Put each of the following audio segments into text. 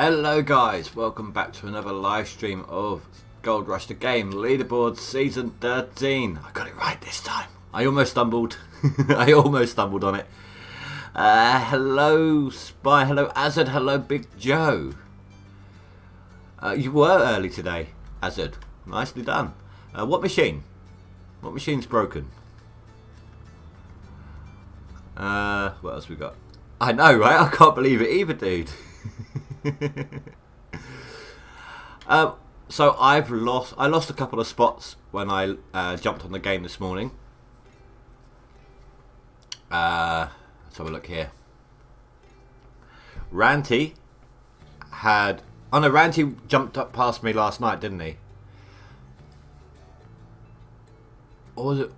Hello guys, welcome back to another live stream of GoldRush the Game, Leaderboards Season 13. I got it right this time. I almost stumbled. I almost stumbled on it. Hello Spy, hello Azad, hello Big Joe. You were early today, Azad. Nicely done. What machine? What machine's broken? What else we got? I know, right? I can't believe it either, dude. So I lost a couple of spots when I jumped on the game this morning. Let's have a look here. Ranty jumped up past me last night, didn't he? Or was it?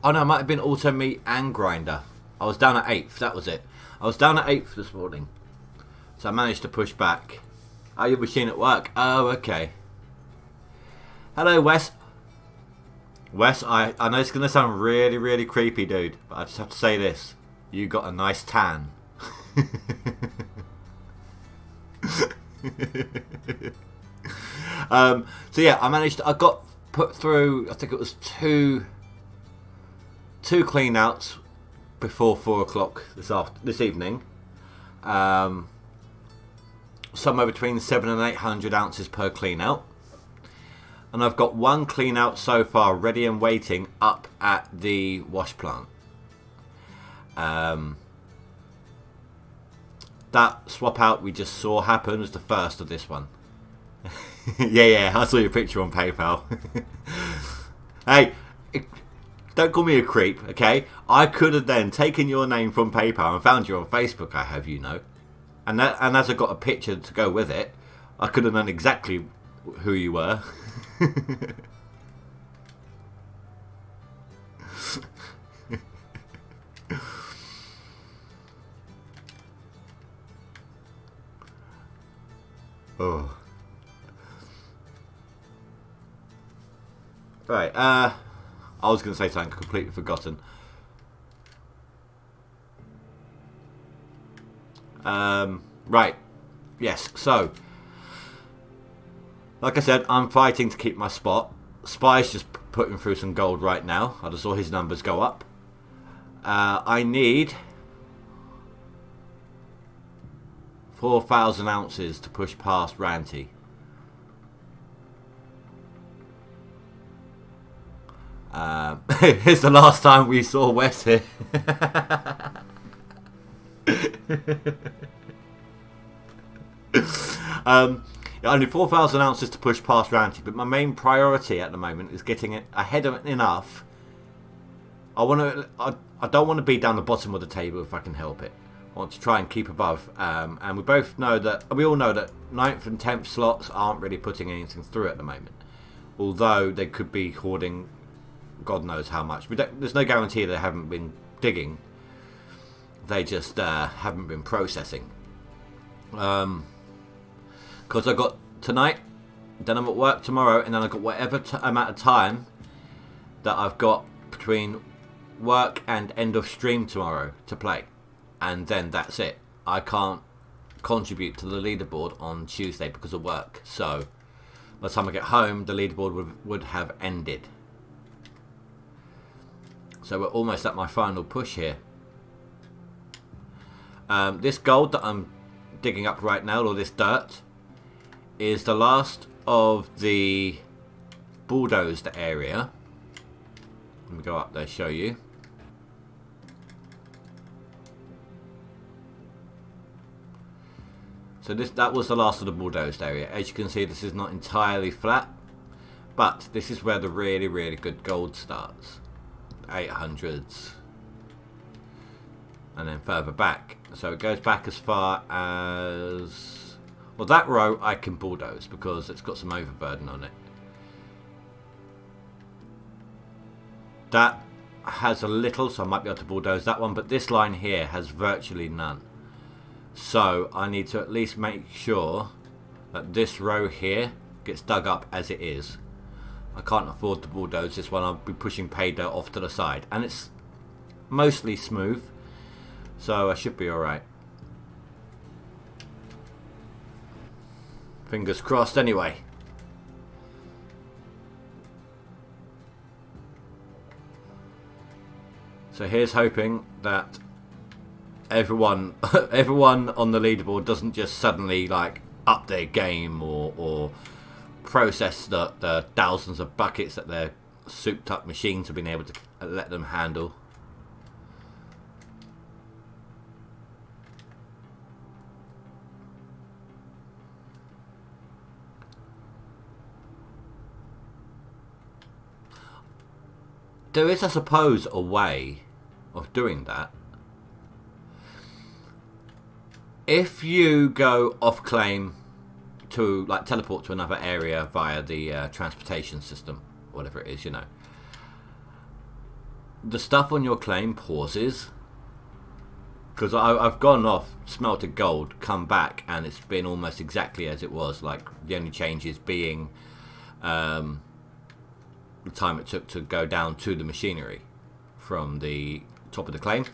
Oh no, it might have been Auto Meat and Grinder. I was down at 8th, that was it. I was down at 8th this morning. So I managed to push back. Oh, your machine at work. Oh, okay. Hello, Wes. Wes, I know it's going to sound really, really creepy, dude. But I just have to say this. You got a nice tan. So yeah, I got put through, I think it was two clean outs before 4 o'clock this evening. Somewhere between 700 and 800 ounces per clean out, and I've got one clean out so far ready and waiting up at the wash plant. That swap out we just saw happen was the first of this one. yeah, I saw your picture on PayPal. Hey, don't call me a creep, okay? I could have then taken your name from PayPal and found you on Facebook, I have you know. And as I got a picture to go with it, I could have known exactly who you were. Oh. Right, I was going to say something completely forgotten. Right, yes, so like I said, I'm fighting to keep my spot. Spy's just putting through some gold right now. I just saw his numbers go up. I need 4,000 ounces to push past Ranty. It's the last time we saw Wes here. I need 4,000 ounces to push past Ranty, but my main priority at the moment is getting it ahead of it enough. I don't want to be down the bottom of the table if I can help it. I want to try and keep above, and we all know that 9th and 10th slots aren't really putting anything through at the moment, although they could be hoarding God knows how much. There's no guarantee they haven't been digging. They just haven't been processing. Because I got tonight, then I'm at work tomorrow, and then I've got whatever amount of time that I've got between work and end of stream tomorrow to play. And then that's it. I can't contribute to the leaderboard on Tuesday because of work. So by the time I get home, the leaderboard would have ended. So we're almost at my final push here. This gold that I'm digging up right now, or this dirt, is the last of the bulldozed area. Let me go up there, show you. So that was the last of the bulldozed area. As you can see, this is not entirely flat, but this is where the really, really good gold starts. 800s. And then further back. So it goes back as far as... Well, that row I can bulldoze because it's got some overburden on it. That has a little, so I might be able to bulldoze that one, but this line here has virtually none. So I need to at least make sure that this row here gets dug up as it is. I can't afford to bulldoze this one. I'll be pushing pay dirt off to the side, and it's mostly smooth, so I should be alright. Fingers crossed anyway. So here's hoping that everyone on the leaderboard doesn't just suddenly like up their game or process the thousands of buckets that their souped up machines have been able to let them handle. There is, I suppose, a way of doing that. If you go off claim to like teleport to another area via the transportation system, whatever it is, you know, the stuff on your claim pauses. Because I've gone off, smelted gold, come back, and it's been almost exactly as it was. Like the only changes being the time it took to go down to the machinery from the top of the claim.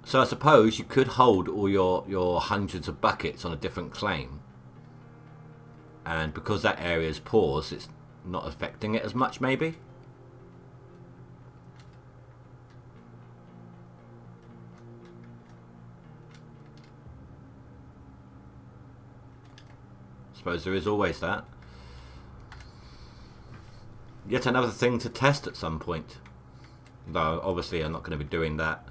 So I suppose you could hold all your hundreds of buckets on a different claim, and because that area is paused, it's not affecting it as much, maybe. I suppose there is always that. Yet another thing to test at some point. Though obviously I'm not going to be doing that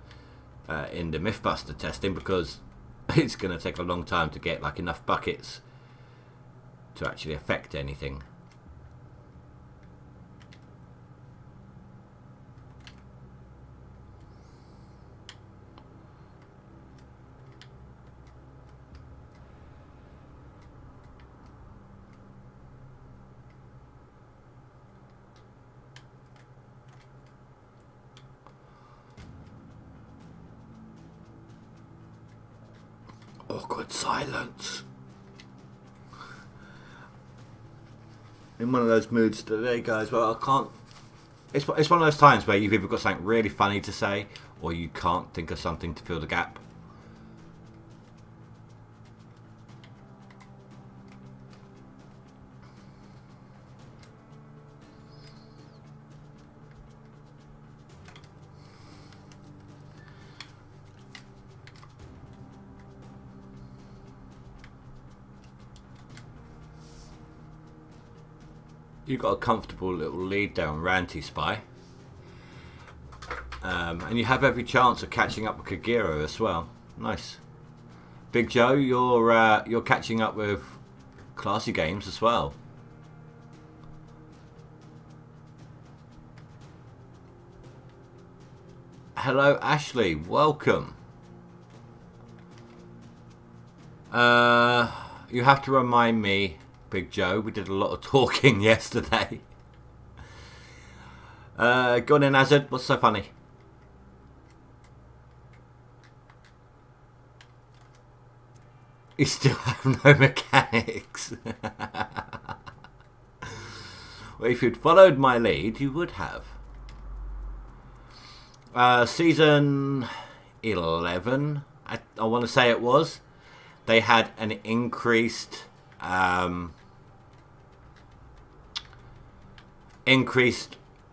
in the Mythbuster testing, because it's going to take a long time to get like enough buckets to actually affect anything. Awkward silence. In one of those moods today, guys. Well, I can't. It's one of those times where you've either got something really funny to say, or you can't think of something to fill the gap. You've got a comfortable little lead down Ranty Spy. And you have every chance of catching up with Kagero as well. Nice. Big Joe, you're catching up with classy games as well. Hello Ashley, welcome. You have to remind me, Big Joe, we did a lot of talking yesterday. Go on in, Hazard. What's so funny? You still have no mechanics. Well, if you'd followed my lead, you would have. Season 11, I want to say it was. They had an increased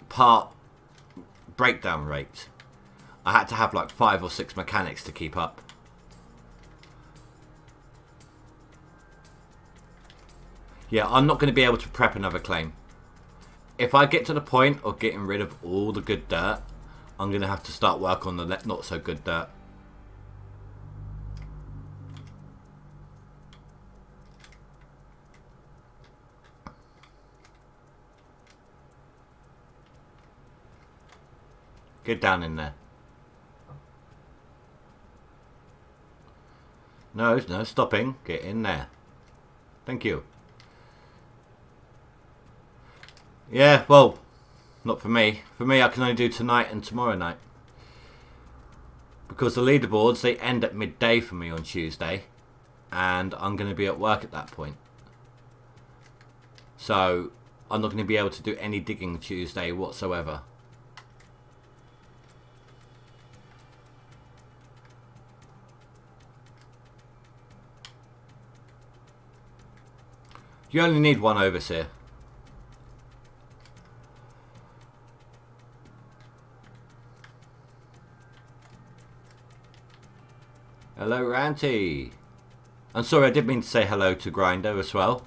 part breakdown rate. I had to have like 5 or 6 mechanics to keep up. Yeah, I'm not going to be able to prep another claim. If I get to the point of getting rid of all the good dirt, I'm going to have to start work on the not so good dirt. Get down in there. No, stopping. Get in there. Thank you. Yeah, well, not for me. For me, I can only do tonight and tomorrow night. Because the leaderboards, they end at midday for me on Tuesday. And I'm going to be at work at that point. So, I'm not going to be able to do any digging Tuesday whatsoever. You only need one overseer. Hello, Ranty. I'm sorry, I did mean to say hello to Grinder as well.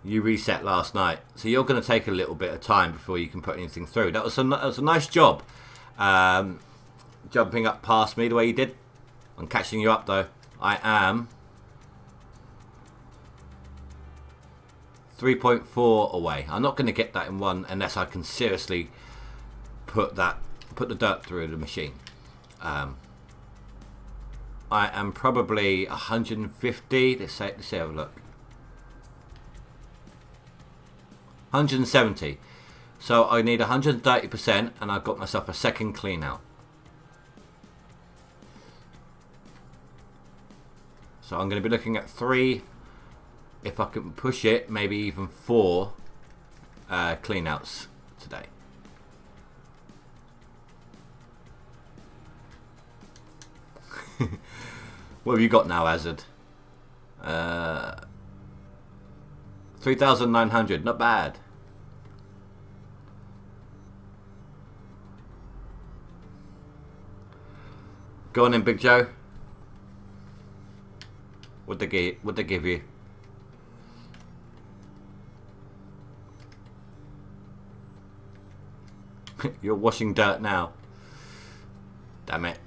You reset last night, so you're going to take a little bit of time before you can put anything through. That was a nice job, jumping up past me the way you did. I'm catching you up though. I am 3.4 away. I'm not going to get that in one unless I can seriously put the dirt through the machine. I am probably 150. Let's have a look. 170. So I need 130%, and I've got myself a second clean out. So I'm going to be looking at 3, if I can push it, maybe even 4 clean outs today. What have you got now, Hazard? 3,900, not bad. Go on in, Big Joe. What'd they give you? You're washing dirt now. Damn it.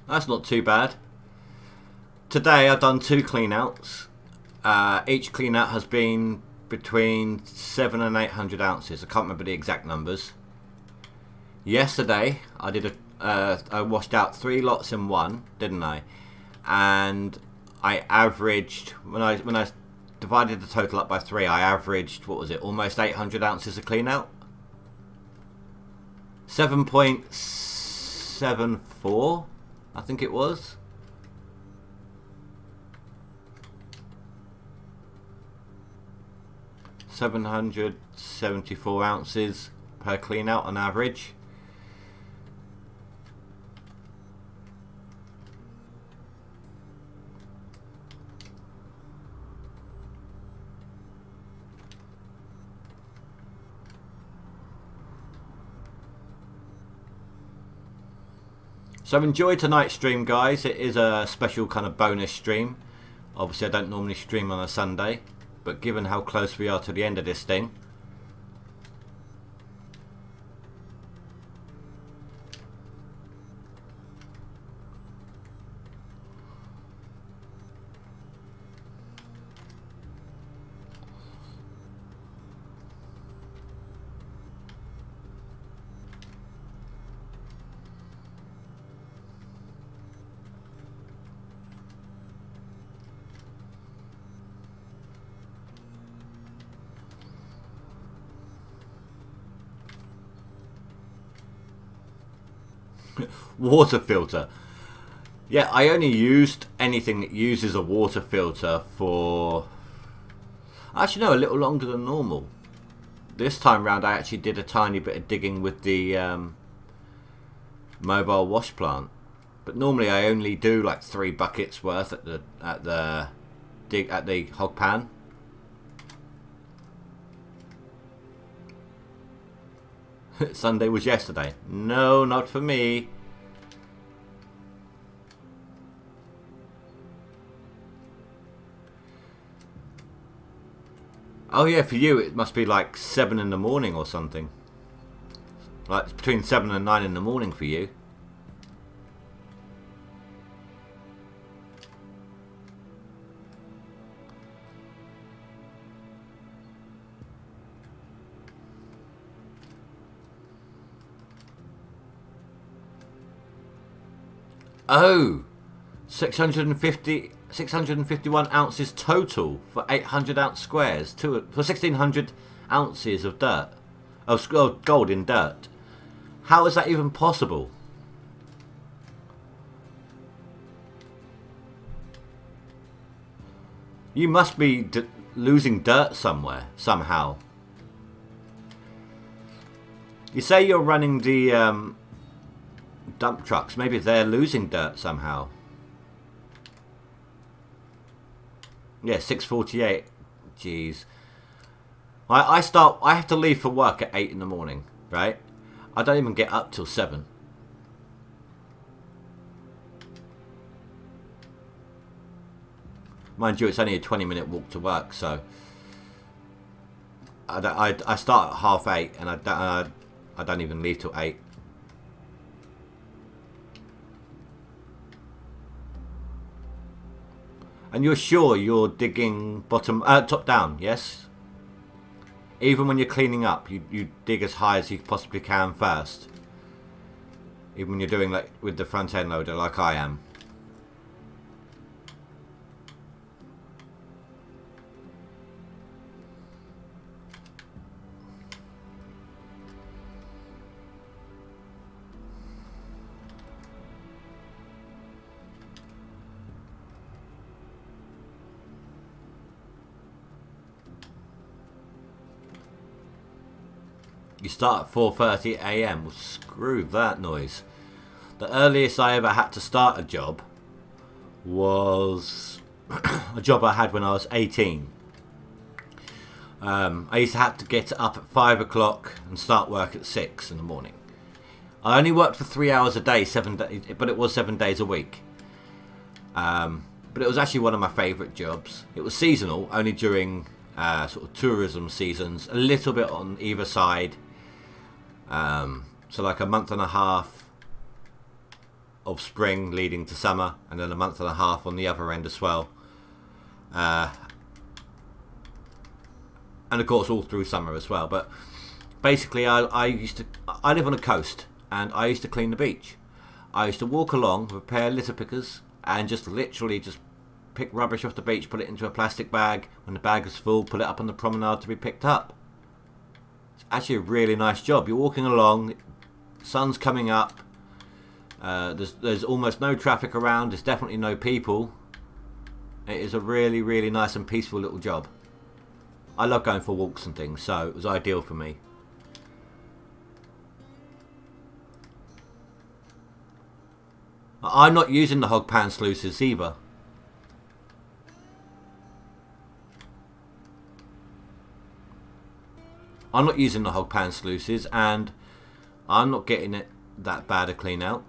That's not too bad. Today I've done 2 clean outs. Each clean out has been between 700 and 800 ounces. I can't remember the exact numbers. Yesterday I did I washed out 3 lots in one, didn't I? And I averaged, when I divided the total up by 3, I averaged, what was it, almost 800 ounces of clean out. 7.74, I think it was. $774 ounces per clean out on average. So enjoy tonight's stream, guys. It is a special kind of bonus stream. Obviously I don't normally stream on a Sunday, but given how close we are to the end of this thing, water filter. Yeah, I only used anything that uses a water filter for, actually no, a little longer than normal. This time round I actually did a tiny bit of digging with the mobile wash plant, but normally I only do like 3 buckets worth at the hog pan. Sunday was yesterday. No, not for me. Oh yeah, for you it must be like 7 in the morning or something. Like it's between 7 and 9 in the morning for you. Oh, 651 ounces total for 800 ounce squares. For 1,600 ounces of dirt. Of gold in dirt. How is that even possible? You must be losing dirt somewhere, somehow. You say you're running the dump trucks. Maybe they're losing dirt somehow. Yeah, 6:48. Jeez. I have to leave for work at 8 in the morning, right? I don't even get up till 7. Mind you, it's only a 20-minute walk to work, so I start at 7:30 and I don't even leave till 8. And you're sure you're digging top down, yes? Even when you're cleaning up, you dig as high as you possibly can first. Even when you're doing like with the front end loader, like I am. You start at 4:30 AM. Well, screw that noise. The earliest I ever had to start a job was a job I had when I was 18. I used to have to get up at 5 o'clock and start work at 6 in the morning. I only worked for 3 hours a day, 7 days, but it was 7 days a week. But it was actually one of my favourite jobs. It was seasonal, only during sort of tourism seasons, a little bit on either side. So like a month and a half of spring leading to summer, and then a month and a half on the other end as well. And of course all through summer as well. But basically I live on a coast, and I used to clean the beach. I used to walk along with a pair of litter pickers and just literally just pick rubbish off the beach, put it into a plastic bag. When the bag is full, put it up on the promenade to be picked up. It's actually a really nice job. You're walking along, sun's coming up, there's almost no traffic around, there's definitely no people. It is a really, really nice and peaceful little job. I love going for walks and things, so it was ideal for me. I'm not using the hog pan sluices either. I'm not using the hog pan sluices, and I'm not getting it that bad a clean out.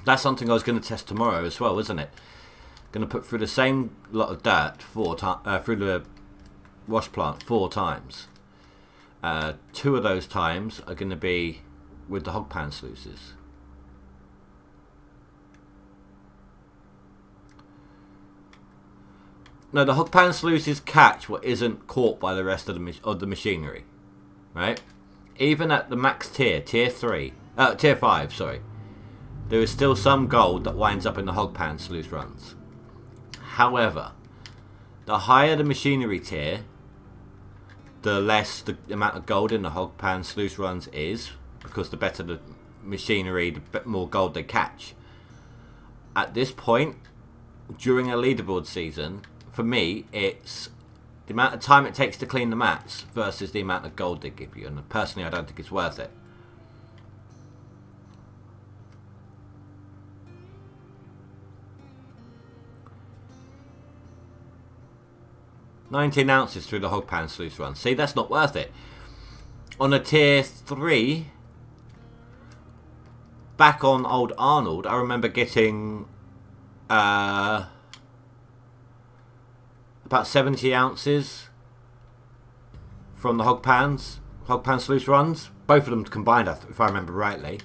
That's something I was going to test tomorrow as well, isn't it? Going to put through the same lot of dirt through the wash plant 4 times. 2 of those times are going to be with the hog pan sluices. No, the hog pan sluices catch what isn't caught by the rest of the machinery, right? Even at the max tier 5, sorry. There is still some gold that winds up in the hog pan sluice runs. However, the higher the machinery tier, the less the amount of gold in the hog pan sluice runs is, because the better the machinery, the more gold they catch. At this point, during a leaderboard season, for me, it's the amount of time it takes to clean the mats versus the amount of gold they give you, and personally I don't think it's worth it. $19 ounces through the hog pan sluice run. See, that's not worth it. On a tier 3, back on old Arnold, I remember getting about 70 ounces from the hog pan sluice runs. Both of them combined, if I remember rightly.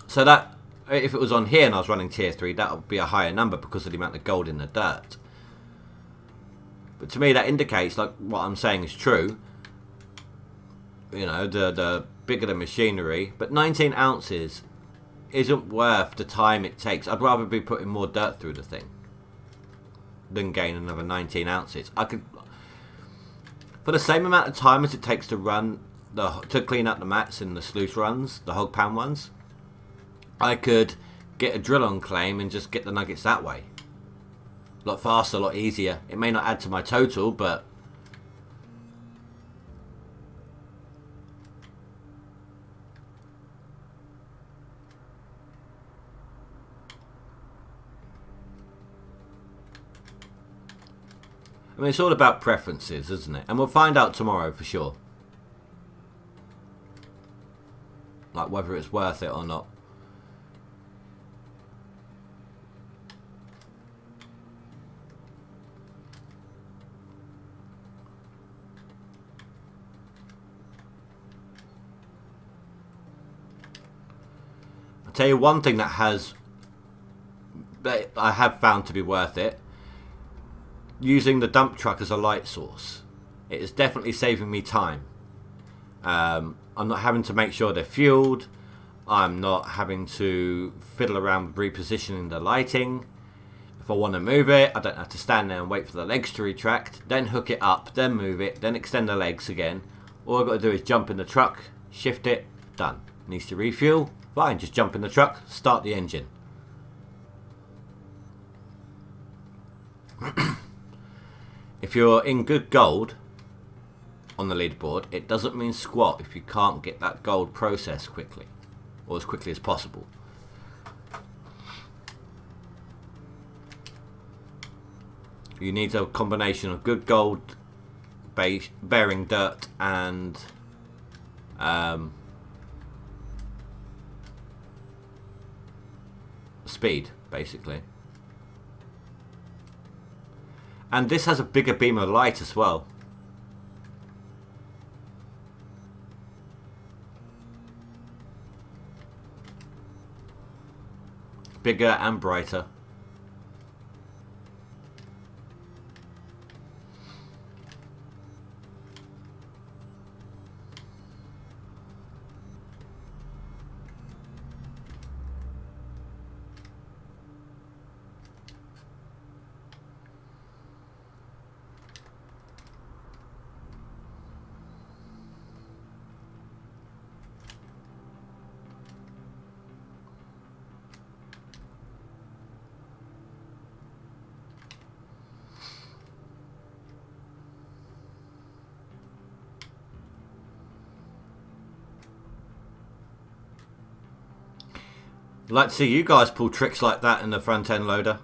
So that, if it was on here and I was running tier 3, that would be a higher number because of the amount of gold in the dirt. But to me that indicates, like, what I'm saying is true. You know, the bigger the machinery, but 19 ounces isn't worth the time it takes. I'd rather be putting more dirt through the thing than gain another 19 ounces. I could, for the same amount of time as it takes to run to clean up the mats in the sluice runs, the hog pan ones, I could get a drill on claim and just get the nuggets that way. A lot faster, a lot easier. It may not add to my total, but I mean, it's all about preferences, isn't it? And we'll find out tomorrow for sure. Like, whether it's worth it or not. I'll tell you one thing that I have found to be worth it. Using the dump truck as a light source. It is definitely saving me time. I'm not having to make sure they're fueled. I'm not having to fiddle around with repositioning the lighting. If I want to move it, I don't have to stand there and wait for the legs to retract, then hook it up, then move it, then extend the legs again. All I've got to do is jump in the truck, shift it, done. Needs to refuel? Fine, just jump in the truck, start the engine. If you're in good gold on the leaderboard, it doesn't mean squat if you can't get that gold processed quickly, or as quickly as possible. You need a combination of good gold bearing dirt and speed, basically. And this has a bigger beam of light as well. Bigger and brighter. I'd like to see you guys pull tricks like that in the front end loader.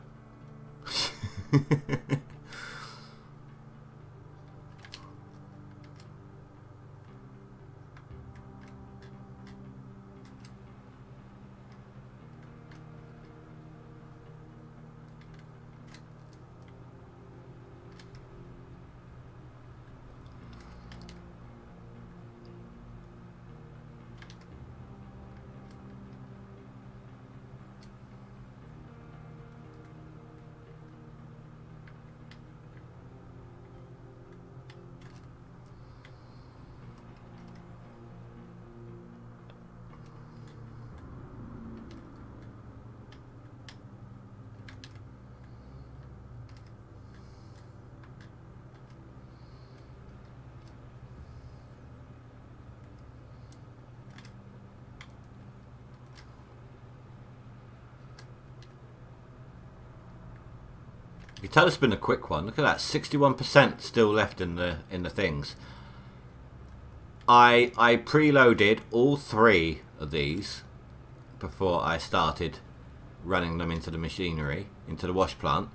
You can tell it's been a quick one. Look at that, 61% still left in the things. I preloaded all 3 of these before I started running them into the machinery, into the wash plant.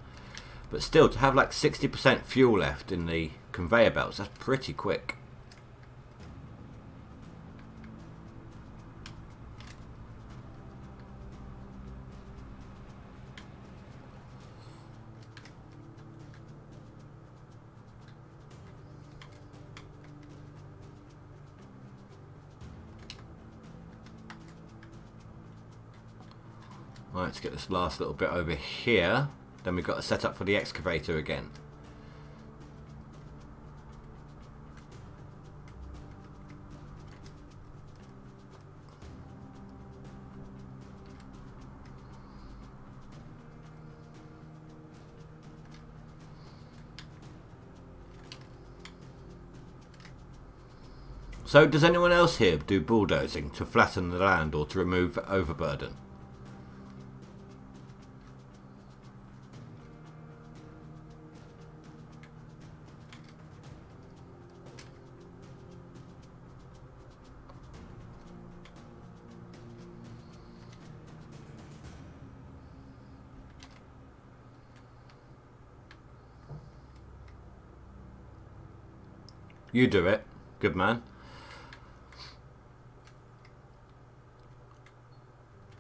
But still, to have like 60% fuel left in the conveyor belts, that's pretty quick. Right, let's get this last little bit over here. Then we've got to set up for the excavator again. So, does anyone else here do bulldozing to flatten the land or to remove overburden? You do it. Good man.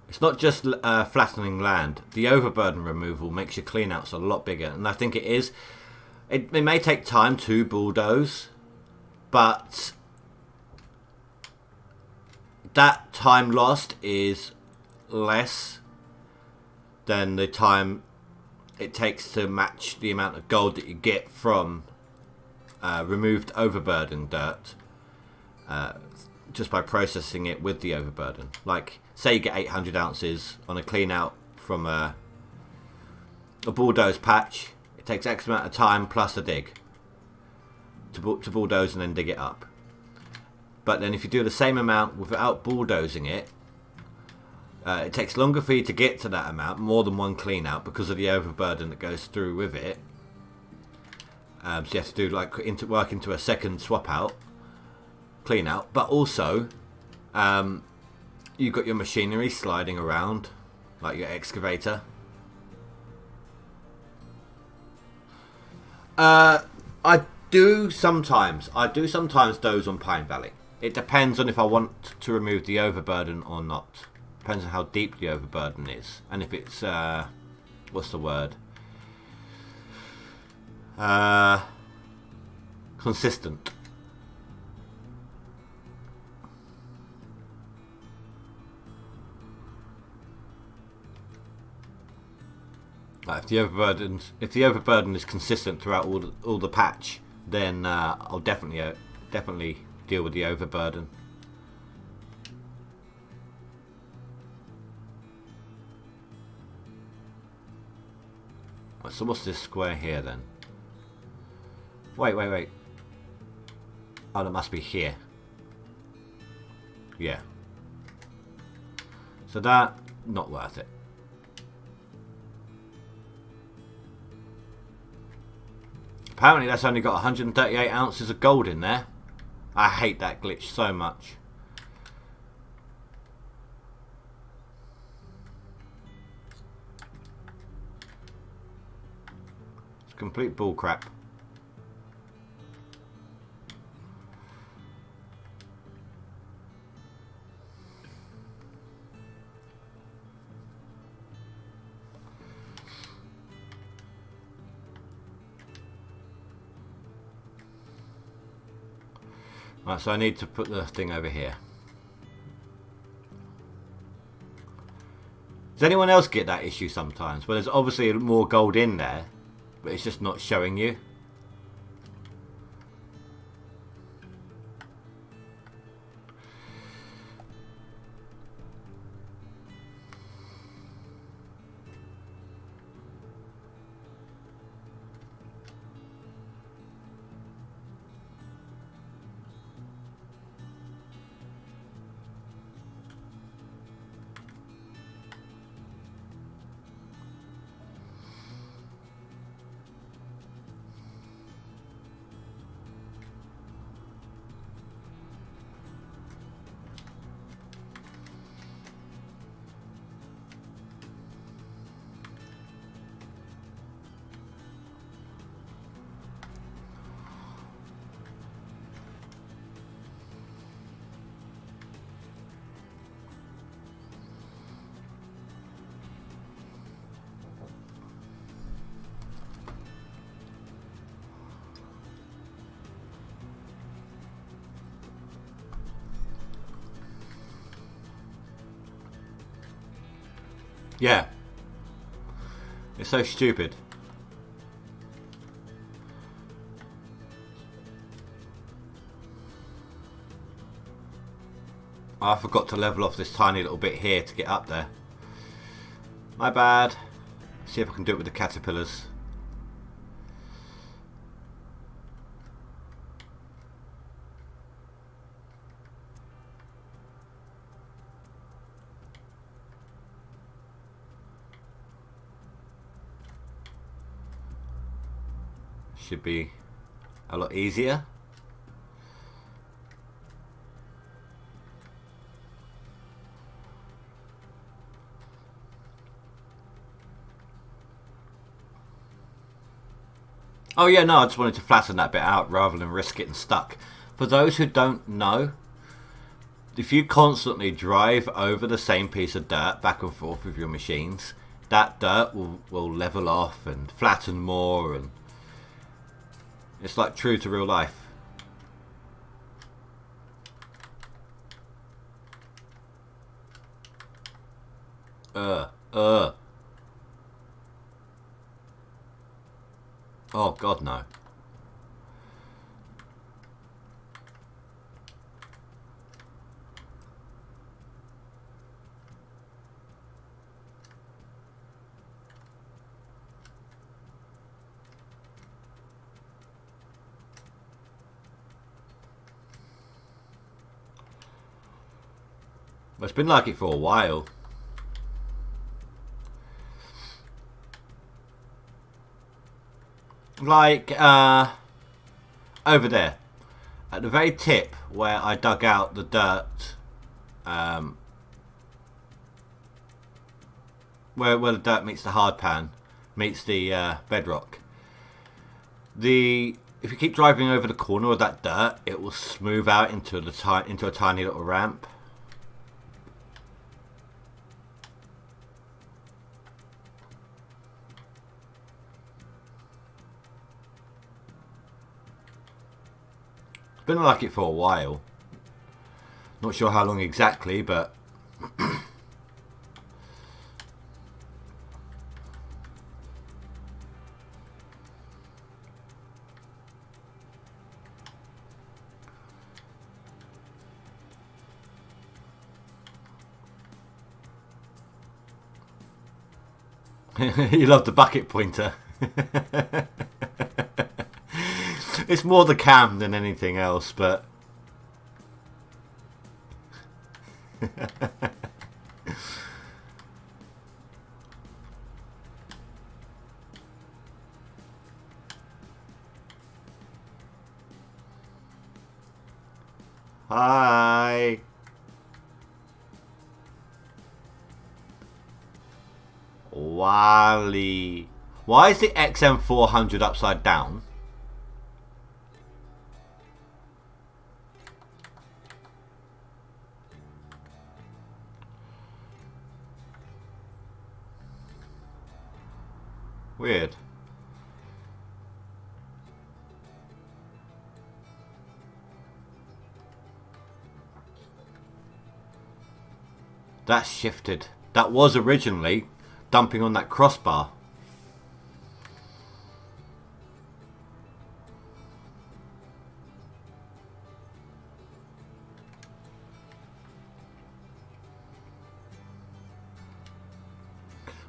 It's not just flattening land. The overburden removal makes your cleanouts a lot bigger. And I think it is. It may take time to bulldoze. But that time lost is less than the time it takes to match the amount of gold that you get from removed overburden dirt. Just by processing it with the overburden. Like, say you get 800 ounces on a clean out from a bulldoze patch. It takes X amount of time plus a dig to bulldoze and then dig it up. But then if you do the same amount without bulldozing it, it takes longer for you to get to that amount, more than one clean out, because of the overburden that goes through with it. So you have to do like work into a second swap out. Clean out, but also you've got your machinery sliding around like your excavator. I do sometimes doze on Pine Valley. It depends on if I want to remove the overburden or not. Depends on how deep the overburden is and if it's what's the word, consistent. If the overburden is consistent throughout all the patch, then I'll definitely deal with the overburden. Right, so what's this square here then? Wait. Oh, that must be here. Yeah. So that, not worth it. Apparently that's only got 138 ounces of gold in there. I hate that glitch so much. It's complete bullcrap. Right, so I need to put the thing over here. Does anyone else get that issue sometimes? Well, there's obviously more gold in there, but it's just not showing you. Yeah. It's so stupid. I forgot to level off this tiny little bit here to get up there. My bad. See if I can do it with the caterpillars. Should be a lot easier. Oh yeah, no, I just wanted to flatten that bit out rather than risk getting stuck. For those who don't know, if you constantly drive over the same piece of dirt back and forth with your machines, that dirt will level off and flatten more, and it's like true to real life. Oh God, no. It's been like it for a while. Like over there at the very tip where I dug out the dirt, where the dirt meets the hard pan, meets the bedrock. If you keep driving over the corner of that dirt, it will smooth out into a tiny little ramp. Been like it for a while. Not sure how long exactly, but you love the bucket pointer. It's more the cam than anything else, but hi. Wally. Why is the XM400 upside down? Weird. That's shifted. That was originally dumping on that crossbar.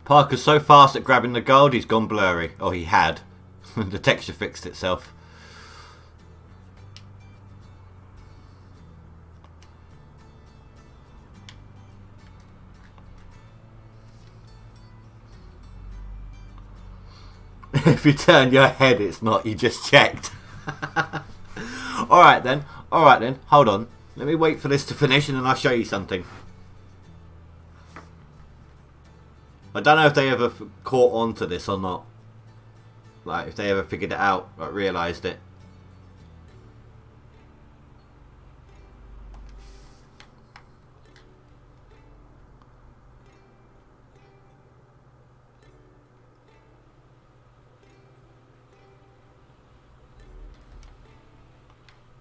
Parker's so fast at grabbing the gold, he's gone blurry. Oh, he had. The texture fixed itself. If you turn your head, it's not. You just checked. Alright then. Alright then. Hold on. Let me wait for this to finish and then I'll show you something. I don't know if they ever caught on to this or not. Like, if they ever figured it out or realised it.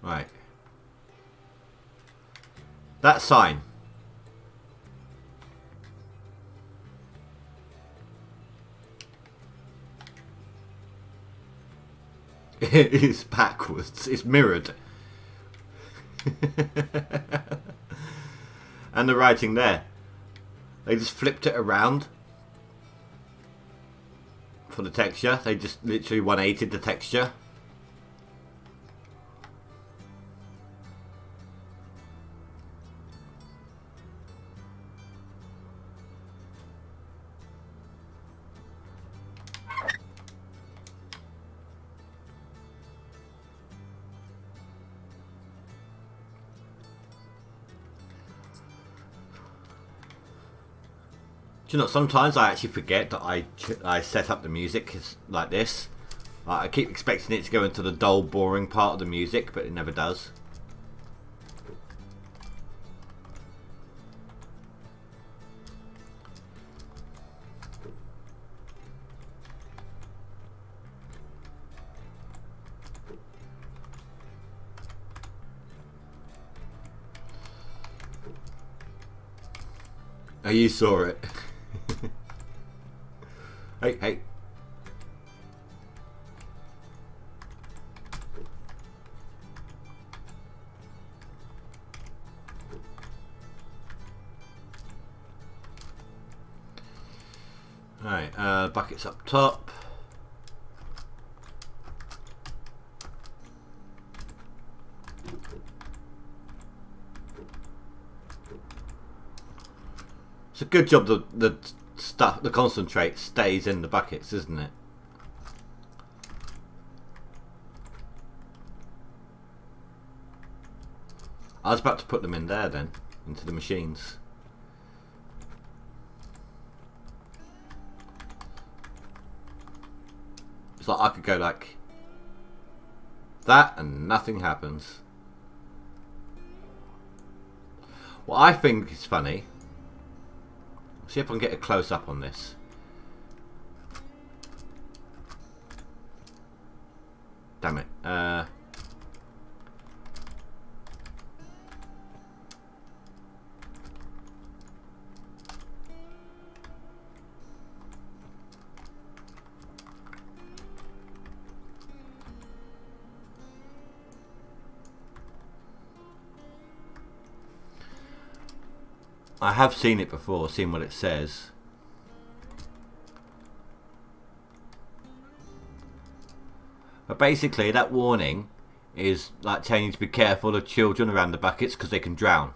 Right. That sign. is backwards. It's mirrored. And the writing there. They just flipped it around for the texture. They just literally 180'd the texture. Do you know, sometimes I actually forget that I set up the music like this. I keep expecting it to go into the dull, boring part of the music, but it never does. Oh, you saw it. Hey. Alright, buckets up top. It's a good job the stuff, the concentrate stays in the buckets, isn't it? I was about to put them in there then, into the machines. It's like I could go like that and nothing happens. What I think is funny, see if I can get a close up on this. Damn it. I have seen it before, seen what it says. But basically that warning is like telling you to be careful of children around the buckets because they can drown.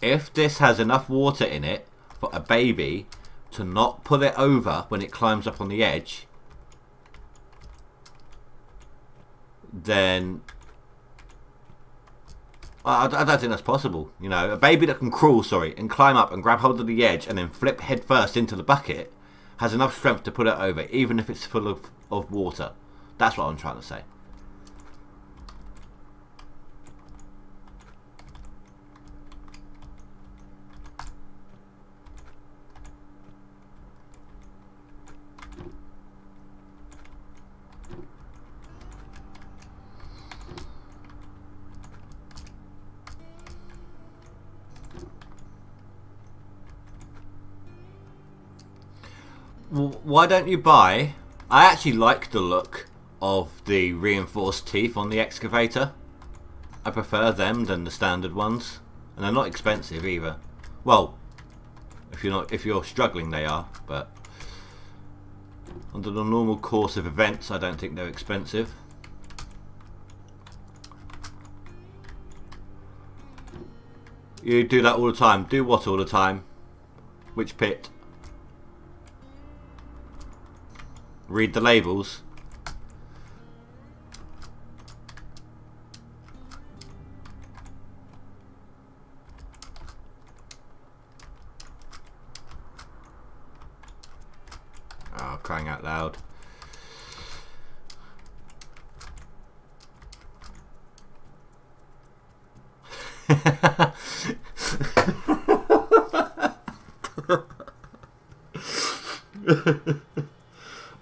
If this has enough water in it for a baby to not pull it over when it climbs up on the edge, then I don't think that's possible. You know, a baby that can crawl, and climb up and grab hold of the edge and then flip head first into the bucket has enough strength to put it over, even if it's full of water. That's what I'm trying to say. Why don't you buy... I actually like the look of the reinforced teeth on the excavator. I prefer them than the standard ones, and they're not expensive either. Well, if you're struggling, they are, but under the normal course of events, I don't think they're expensive. You do that all the time. Do what all the time? Which pit? Read the labels. Oh, crying out loud.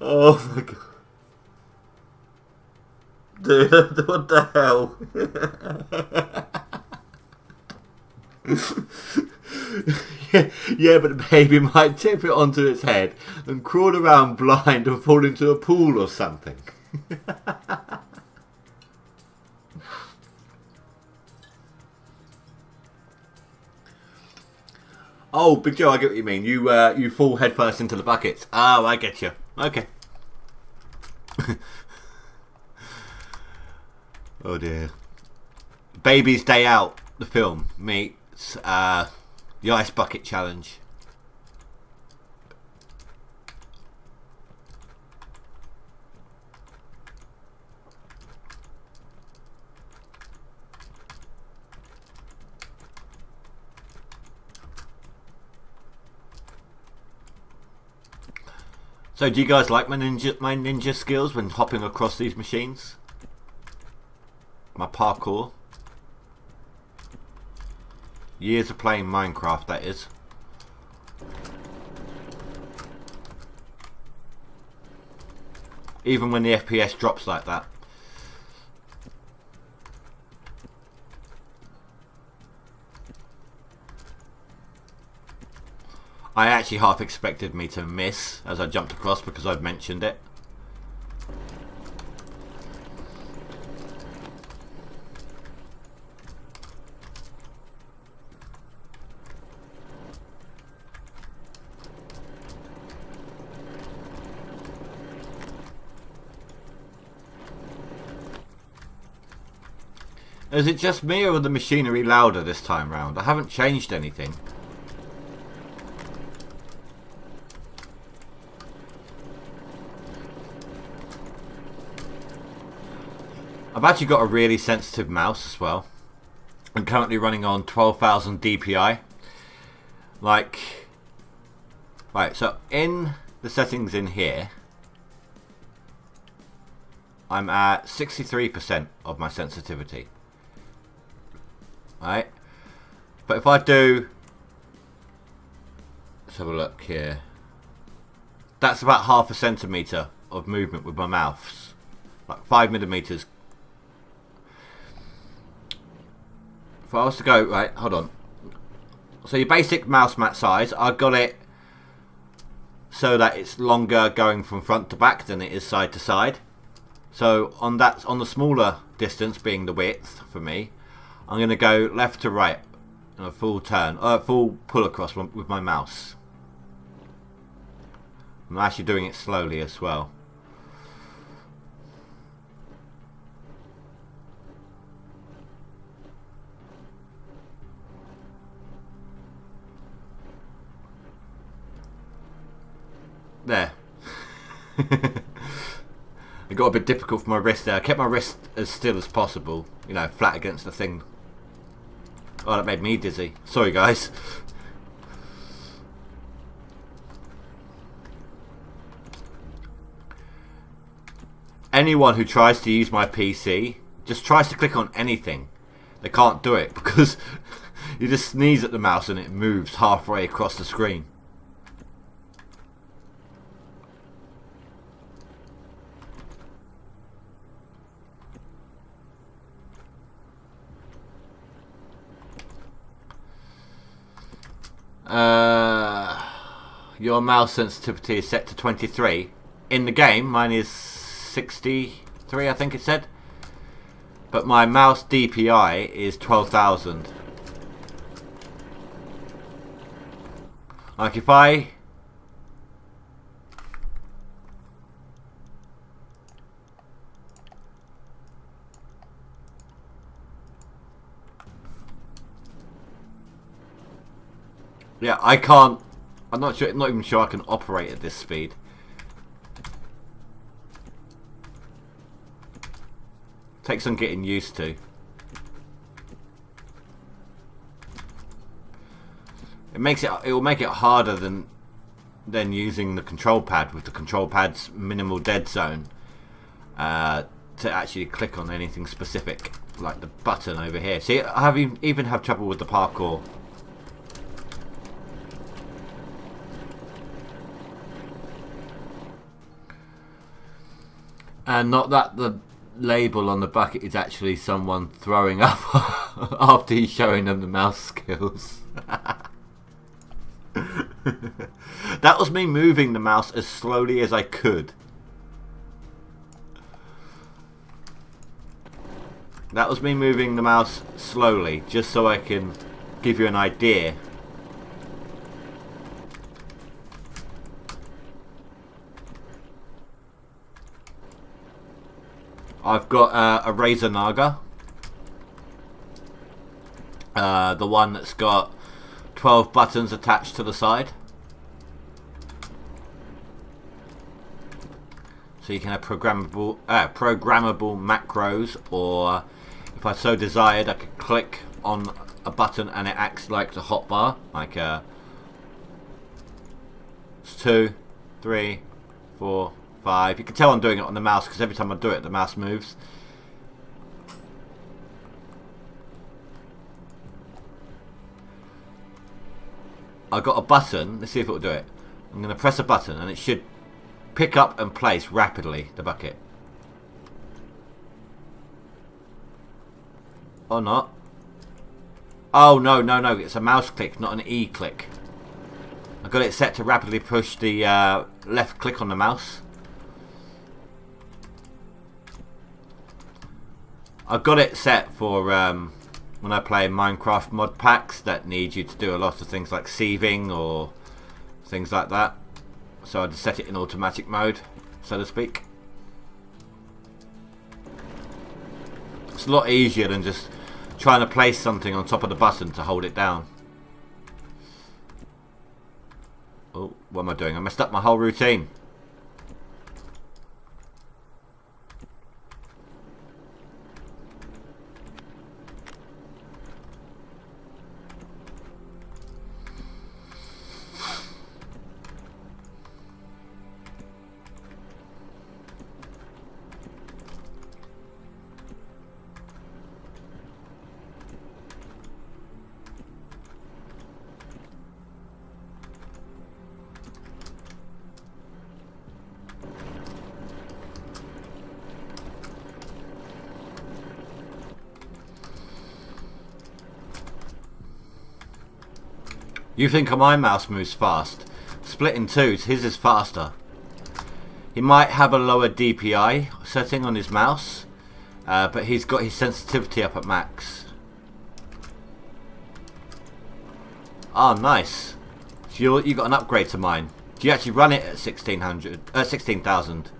Oh my god. Dude, what the hell? Yeah, but the baby might tip it onto its head and crawl around blind and fall into a pool or something. Oh, Big Joe, I get what you mean. You fall headfirst into the buckets. Oh, I get you. Okay. Oh dear. Baby's Day Out, the film, meets the Ice Bucket Challenge. So, do you guys like my ninja skills when hopping across these machines? My parkour? Years of playing Minecraft, that is. Even when the FPS drops like that. I actually half expected me to miss as I jumped across because I'd mentioned it. Is it just me or the machinery louder this time round? I haven't changed anything. I've actually got a really sensitive mouse as well. I'm currently running on 12,000 DPI. Like, right, so in the settings in here, I'm at 63% of my sensitivity. Right, but if I do, let's have a look here. That's about 0.5 centimetre of movement with my mouse, like 5 millimeters. If I was to go, right, hold on. So your basic mouse mat size, I've got it so that it's longer going from front to back than it is side to side. So on the smaller distance being the width for me, I'm going to go left to right in a full turn, full pull across with my mouse. I'm actually doing it slowly as well. There. It got a bit difficult for my wrist there. I kept my wrist as still as possible, you know, flat against the thing. Oh, that made me dizzy. Sorry, guys. Anyone who tries to use my PC just tries to click on anything. They can't do it because you just sneeze at the mouse and it moves halfway across the screen. Your mouse sensitivity is set to 23. In the game, mine is 63, I think it said. But my mouse DPI is 12,000. Like if I... Yeah, I can't... I'm not even sure I can operate at this speed. Takes some getting used to. It will make it harder than using the control pad with the control pad's minimal dead zone to actually click on anything specific like the button over here. See, I even have trouble with the parkour. And not that the label on the bucket is actually someone throwing up after he's showing them the mouse skills. That was me moving the mouse as slowly as I could. That was me moving the mouse slowly, just so I can give you an idea. I've got a Razer Naga. The one that's got 12 buttons attached to the side. So you can have programmable macros, or if I so desired, I could click on a button and it acts like the hotbar, like it's 2, 3, 4, 5. You can tell I'm doing it on the mouse because every time I do it, the mouse moves. I got a button. Let's see if it will do it. I'm going to press a button and it should pick up and place rapidly the bucket. Or not. Oh, no. It's a mouse click, not an E click. I got it set to rapidly push the left click on the mouse. I've got it set for when I play Minecraft mod packs that need you to do a lot of things like sieving or things like that. So I just set it in automatic mode, so to speak. It's a lot easier than just trying to place something on top of the button to hold it down. Oh, what am I doing? I messed up my whole routine. You think my mouse moves fast. Split in two, his is faster. He might have a lower DPI setting on his mouse, but he's got his sensitivity up at max. Oh, nice. So you got an upgrade to mine. Do you actually run it at 16,000?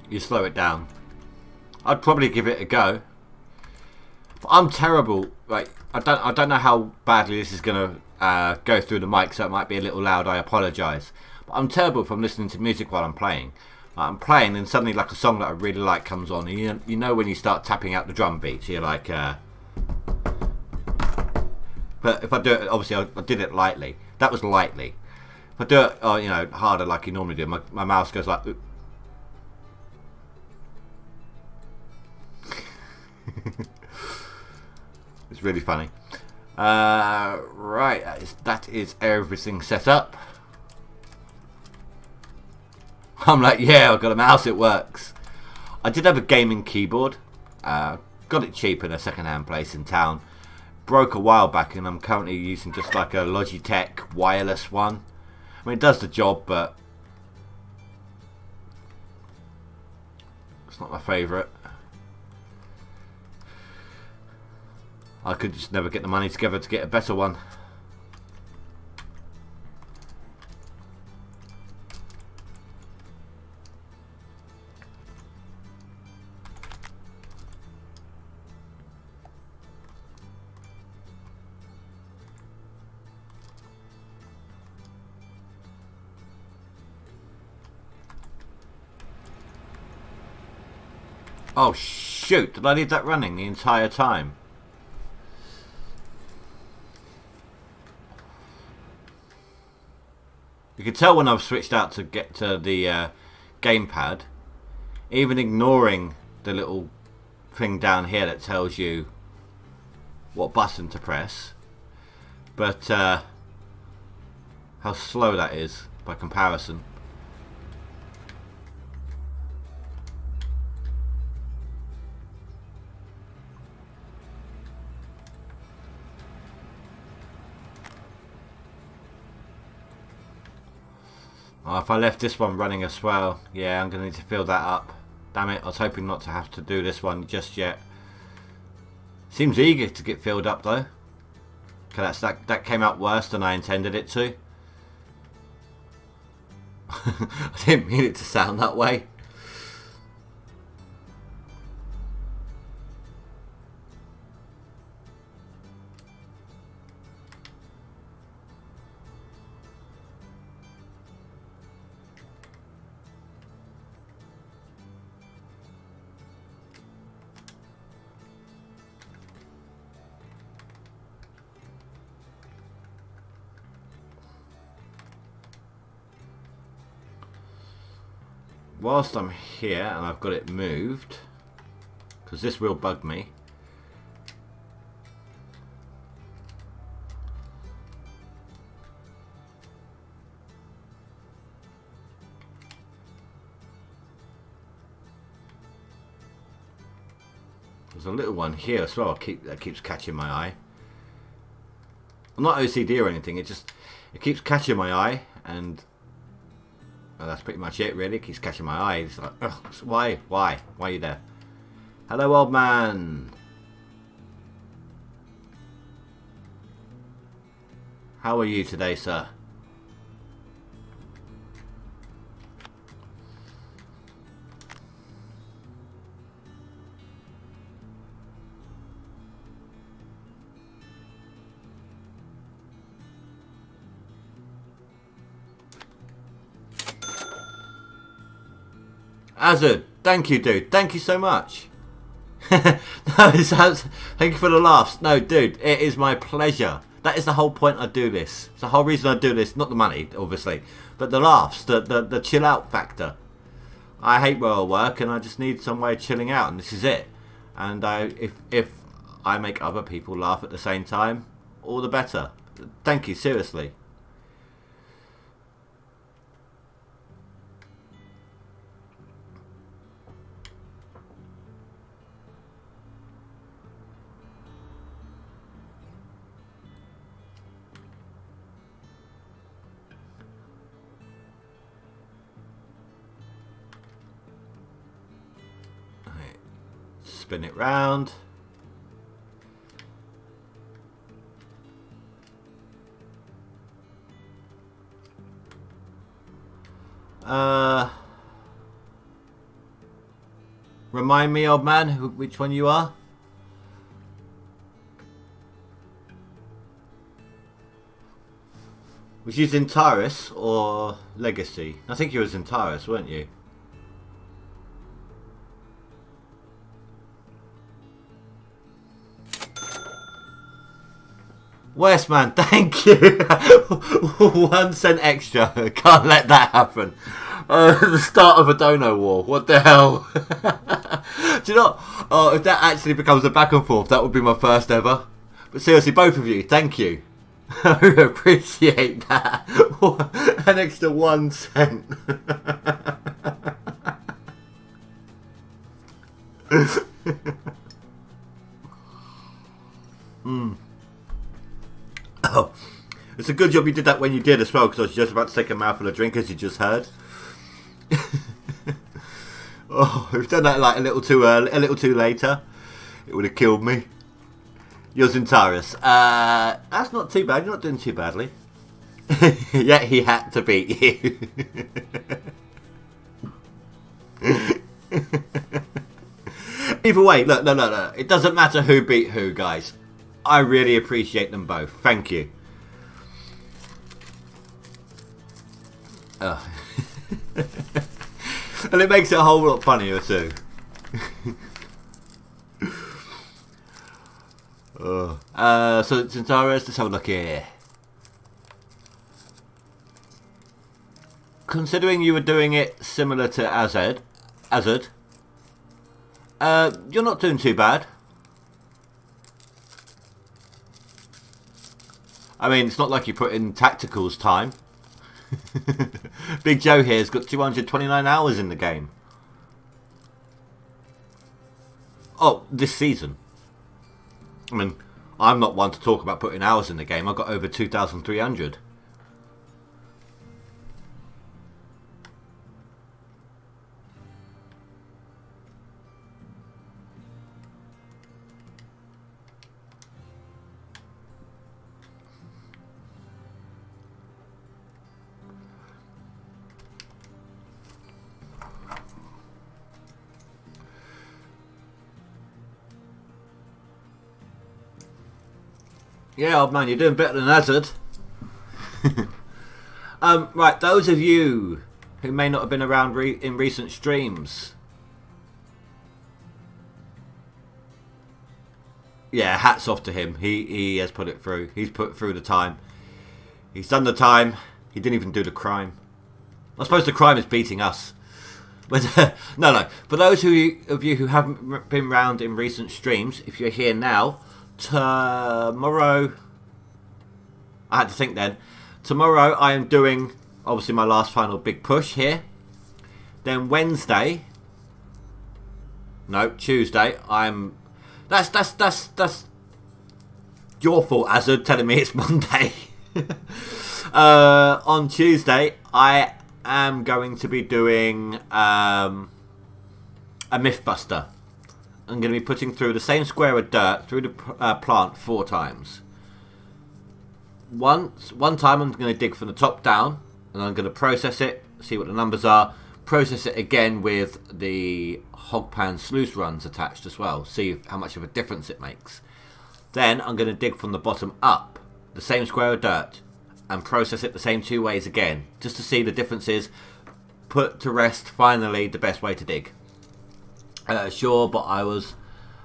You slow it down. I'd probably give it a go. But I'm terrible. Like I don't know how badly this is gonna go through the mic, so it might be a little loud. I apologise. But I'm terrible from listening to music while I'm playing. I'm playing, and suddenly like a song that I really like comes on. And you know when you start tapping out the drum beats, you're like. But if I do it, obviously I did it lightly. That was lightly. If I do it, harder like you normally do, my mouse goes like. It's really funny. Right, that is everything set up. I'm like, yeah, I've got a mouse, it works. I did have a gaming keyboard. Got it cheap in a second-hand place in town. Broke a while back, and I'm currently using just like a Logitech wireless one. I mean, it does the job, but it's not my favourite. I could just never get the money together to get a better one. Oh shoot, did I leave that running the entire time? You can tell when I've switched out to get to the gamepad, even ignoring the little thing down here that tells you what button to press, but how slow that is by comparison. Oh, if I left this one running as well, yeah, I'm going to need to fill that up. Damn it, I was hoping not to have to do this one just yet. Seems eager to get filled up though. Okay, that came out worse than I intended it to. I didn't mean it to sound that way. Whilst I'm here and I've got it moved, because this will bug me. There's a little one here as well that keeps catching my eye. I'm not OCD or anything, it keeps catching my eye, and well, that's pretty much it really. It keeps catching my eye. It's like, ugh, why are you there? Hello, old man. How are you today, sir? Azad, thank you, dude. Thank you so much. No, thank you for the laughs. No, dude, it is my pleasure. That is the whole point I do this. It's the whole reason I do this. Not the money, obviously, but the laughs, the chill out factor. I hate where I work, and I just need some way of chilling out, and this is it. And if I make other people laugh at the same time, all the better. Thank you, seriously. Spin it round. Remind me, old man, which one you are? Was you Zentaris or Legacy? I think you were Zentaris, weren't you? Westman, thank you. 1 cent extra. Can't let that happen. The start of a dono war. What the hell? Do you know? Oh, if that actually becomes a back and forth, that would be my first ever. But seriously, both of you, thank you. I appreciate that. An extra 1 cent. Oh, it's a good job you did that when you did as well, because I was just about to take a mouthful of drink, as you just heard. Oh, if you've done that like a little too early, a little too later, it would have killed me. You're Zentaris. That's not too bad. You're not doing too badly. Yet he had to beat you. Either way, look, no. It doesn't matter who beat who, guys. I really appreciate them both. Thank you. Oh. And it makes it a whole lot funnier too. So Zentaris, let's have a look here. Considering you were doing it similar to Azad, You're not doing too bad. I mean, it's not like you put in tacticals time. Big Joe here's got 229 hours in the game. Oh, this season. I mean, I'm not one to talk about putting hours in the game. I've got over 2,300. Yeah, old man, you're doing better than Hazard. Right, those of you who may not have been around in recent streams. Yeah, hats off to him. He has put it through. He's put through the time. He's done the time. He didn't even do the crime. I suppose the crime is beating us. But no. For those of you who haven't been around in recent streams, if you're here now, tomorrow, I had to think then. Tomorrow I am doing obviously my last final big push here. Then Wednesday, no, Tuesday, I'm. That's your fault, Hazard, telling me it's Monday. On Tuesday, I am going to be doing a Mythbuster. I'm going to be putting through the same square of dirt through the plant 4 times. One time I'm going to dig from the top down, and I'm going to process it, see what the numbers are, process it again with the Hogpan sluice runs attached as well, see how much of a difference it makes. Then I'm going to dig from the bottom up, the same square of dirt, and process it the same 2 ways again, just to see the differences, put to rest finally the best way to dig. Sure, but I was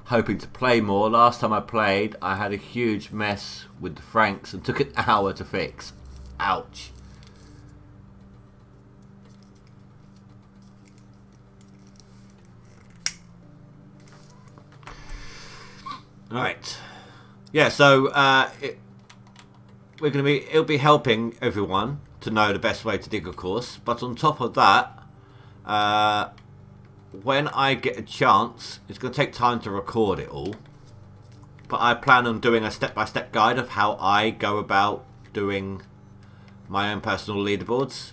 hoping to play more. Last time I played, I had a huge mess with the Franks and took an hour to fix. Ouch. Right. Yeah, so it'll be helping everyone to know the best way to dig, of course. But on top of that, when I get a chance, it's going to take time to record it all. But I plan on doing a step-by-step guide of how I go about doing my own personal leaderboards.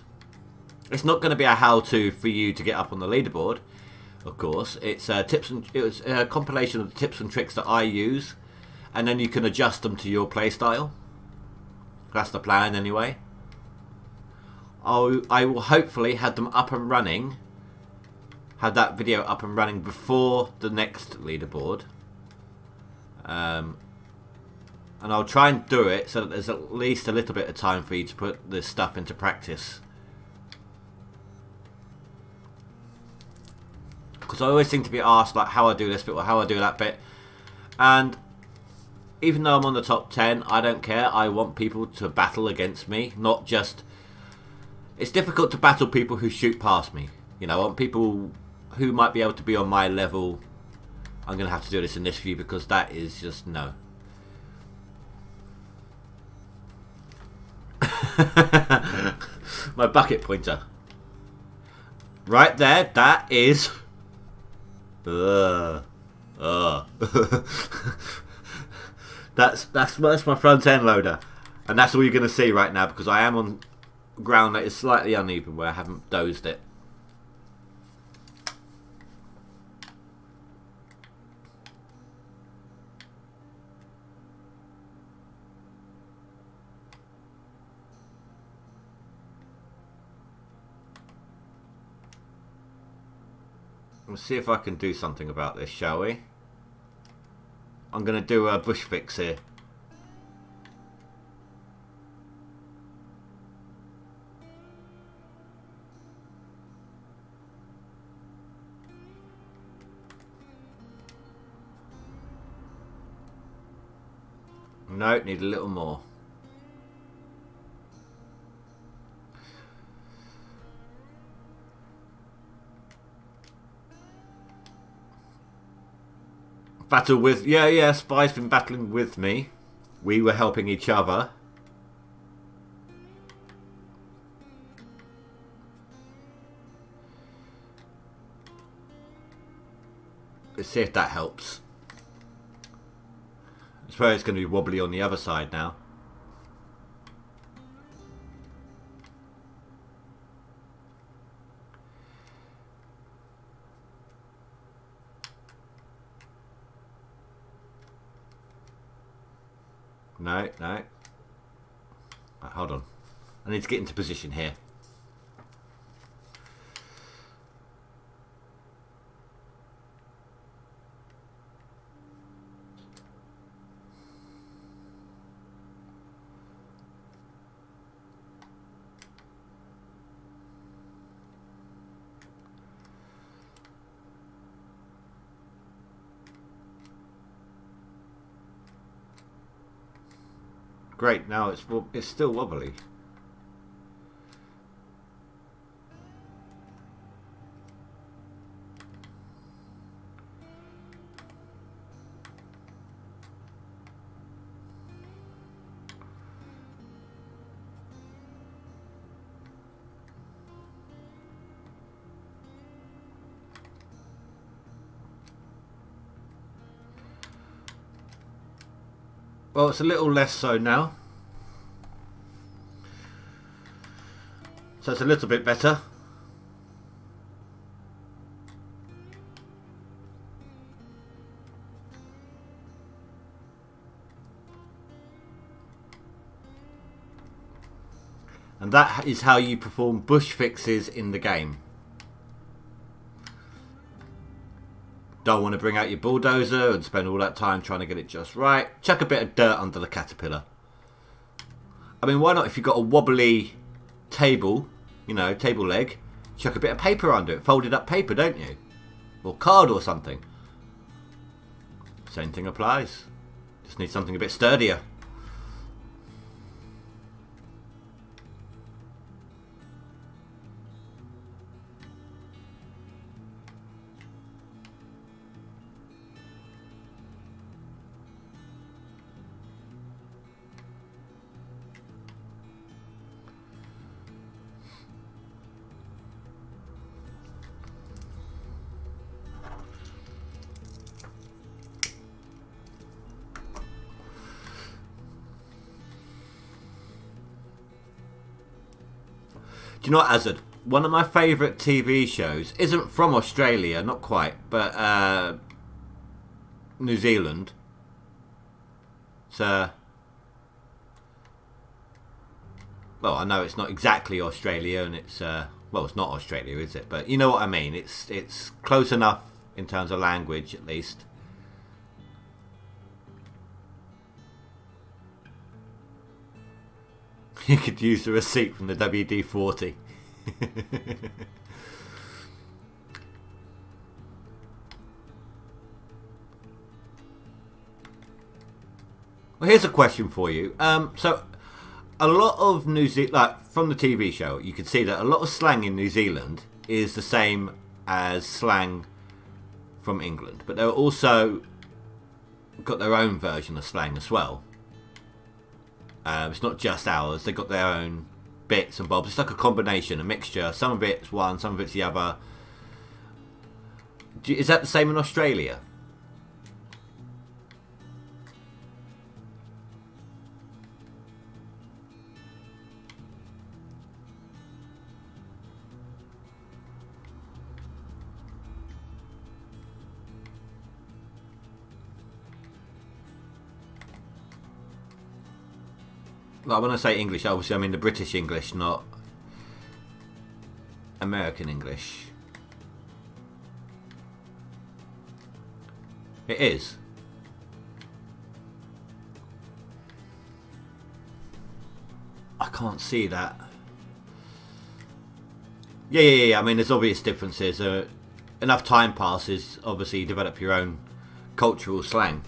It's not going to be a how-to for you to get up on the leaderboard, of course. It's it's a compilation of the tips and tricks that I use, and then you can adjust them to your playstyle. That's the plan, anyway. I will hopefully have them up and running. Have that video up and running before the next leaderboard. And I'll try and do it so that there's at least a little bit of time for you to put this stuff into practice. Because I always seem to be asked like how I do this bit or how I do that bit. And even though I'm on the top 10, I don't care. I want people to battle against me, not just... It's difficult to battle people who shoot past me. You know, I want people who might be able to be on my level. I'm going to have to do this in this view because that is just no. My bucket pointer. Right there, that is... That's my front end loader. And that's all you're going to see right now because I am on ground that is slightly uneven where I haven't dozed it. Let's see if I can do something about this, shall we? I'm going to do a bush fix here. No, need a little more. Battle with... Yeah, Spy's been battling with me. We were helping each other. Let's see if that helps. I suppose it's going to be wobbly on the other side now. No. Right, hold on. I need to get into position here. Great, now it's still wobbly. Well, it's a little less so now. So it's a little bit better. And that is how you perform bush fixes in the game. Don't want to bring out your bulldozer and spend all that time trying to get it just right. Chuck a bit of dirt under the caterpillar. I mean, why not? If you've got a wobbly table, you know, table leg, chuck a bit of paper under it. Folded up paper, don't you? Or card or something. Same thing applies. Just need something a bit sturdier. Do you know what, Azad? One of my favourite TV shows isn't from Australia, not quite, but New Zealand. It's well, I know it's not exactly Australia, and it's well, it's not Australia, is it? But you know what I mean. It's close enough in terms of language, at least. You could use the receipt from the WD-40. Well, here's a question for you. So, a lot of New Zealand, like from the TV show, you can see that a lot of slang in New Zealand is the same as slang from England, but they're also got their own version of slang as well. It's not just ours. They've got their own bits and bobs. It's like a combination, a mixture. Some of it's one, some of it's the other. Is that the same in Australia? Like when I say English, obviously I mean the British English, not American English. It is. I can't see that. Yeah. I mean, there's obvious differences. Enough time passes, obviously you develop your own cultural slang.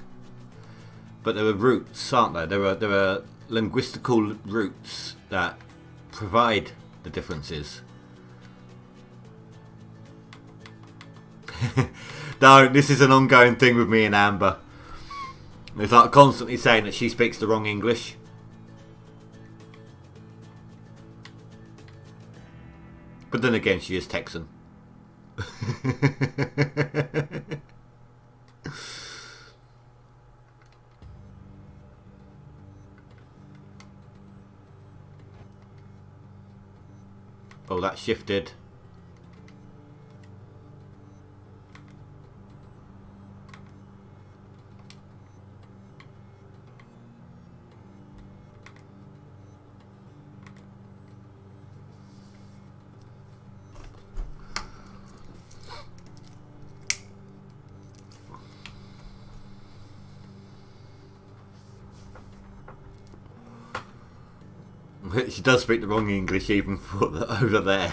But there are roots, aren't there? There are linguistical roots that provide the differences. No, this is an ongoing thing with me and Amber. It's like constantly saying that she speaks the wrong English. But then again, she is Texan. Oh, that shifted. She does speak the wrong English even for over there.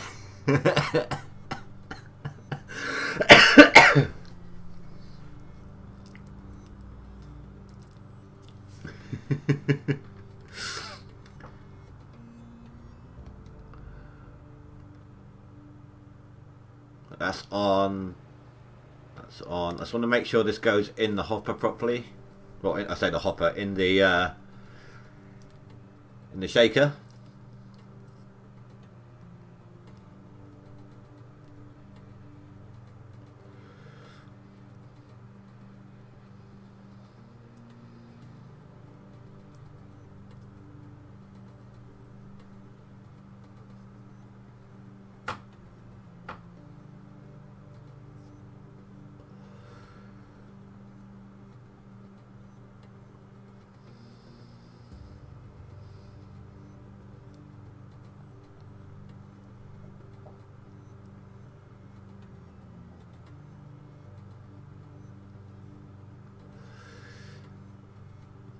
That's on. That's on. I just want to make sure this goes in the hopper properly. Well, I say the hopper in the shaker.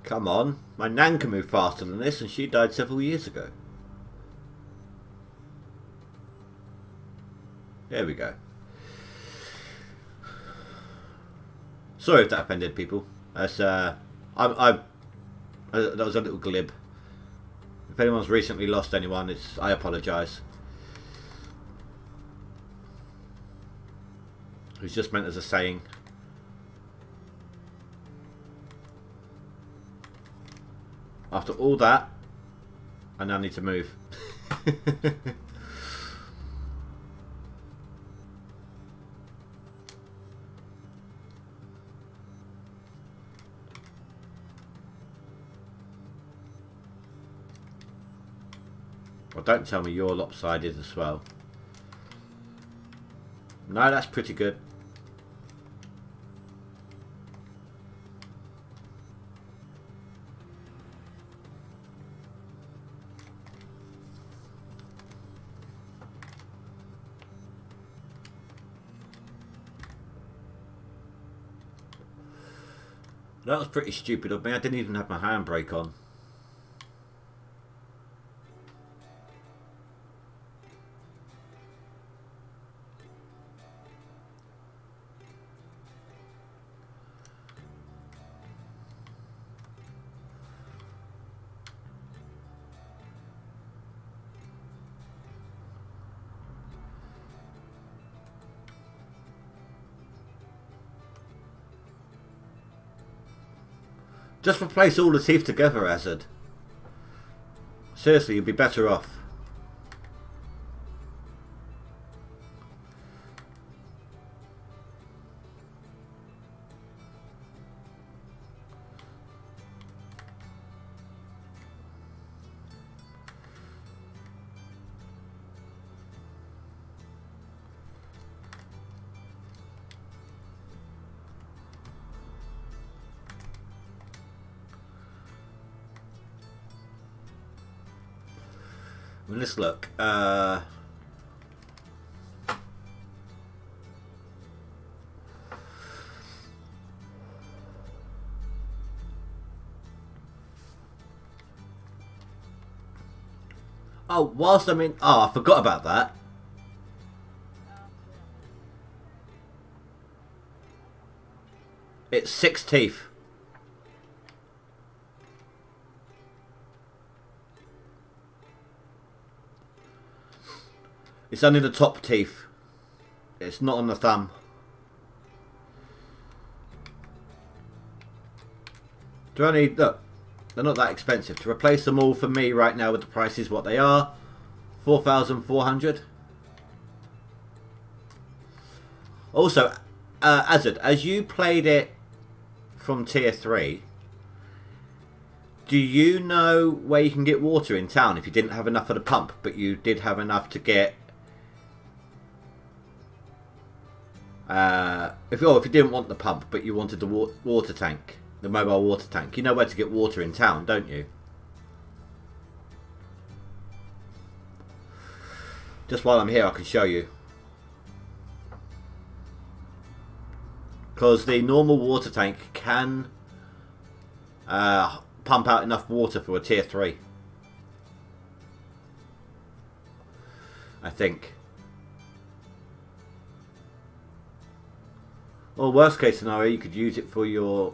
Come on, my nan can move faster than this, and she died several years ago. There we go. Sorry if that offended people. That's that was a little glib. If anyone's recently lost anyone, I apologise. It was just meant as a saying. After all that, I now need to move. Well, don't tell me you're lopsided as well. No, that's pretty good. That was pretty stupid of me. I didn't even have my handbrake on. Just replace all the teeth together, Hazard. Seriously, you'd be better off. Well, let's look. Oh, whilst I'm in... Oh, I forgot about that. It's 6 teeth. It's only the top teeth. It's not on the thumb. they're only, look, they're not that expensive. To replace them all for me right now with the prices what they are, 4,400. Also, Azad, as you played it from tier 3, do you know where you can get water in town if you didn't have enough for the pump, but you did have enough to get... if you didn't want the pump, but you wanted the water tank, the mobile water tank, you know where to get water in town, don't you? Just while I'm here, I can show you. Because the normal water tank can pump out enough water for a tier 3. I think. Or worst case scenario, you could use it for your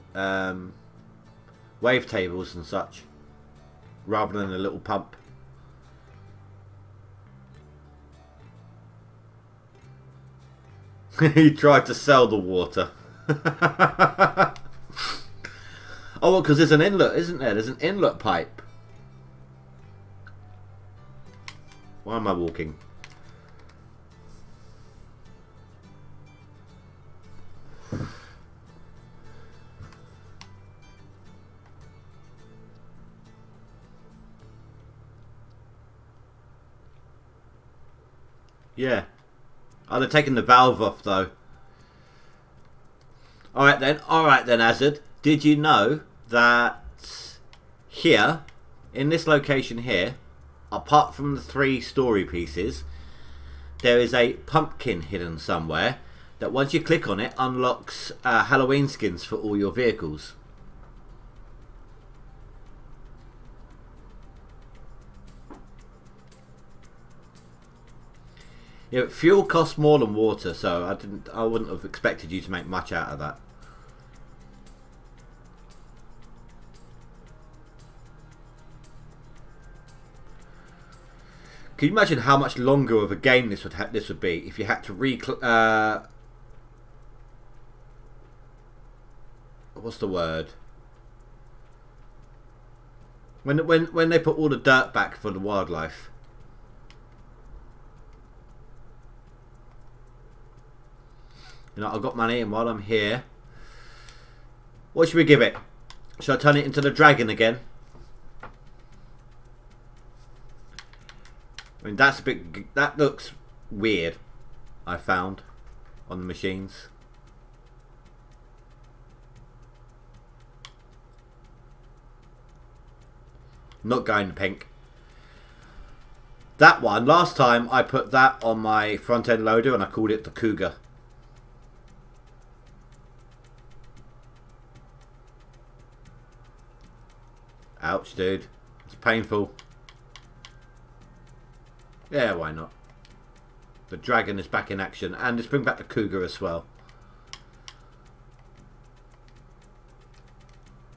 wave tables and such, rather than a little pump. He tried to sell the water. Oh, well, because there's an inlet, isn't there? There's an inlet pipe. Why am I walking? Yeah. Oh, they're taking the valve off, though. Alright then, Azad. Did you know that here, in this location here, apart from the 3 story pieces, there is a pumpkin hidden somewhere that once you click on it, unlocks Halloween skins for all your vehicles. Yeah, fuel costs more than water, so I wouldn't have expected you to make much out of that. Can you imagine how much longer of a game this would be if you had to what's the word? When they put all the dirt back for the wildlife. You know, I've got money, and while I'm here, what should we give it? Should I turn it into the dragon again? I mean, that's a bit... That looks weird, I found, on the machines. Not going pink. That one, last time I put that on my front end loader and I called it the Cougar. Ouch, dude. It's painful. Yeah, why not? The dragon is back in action, and let's bring back the Cougar as well.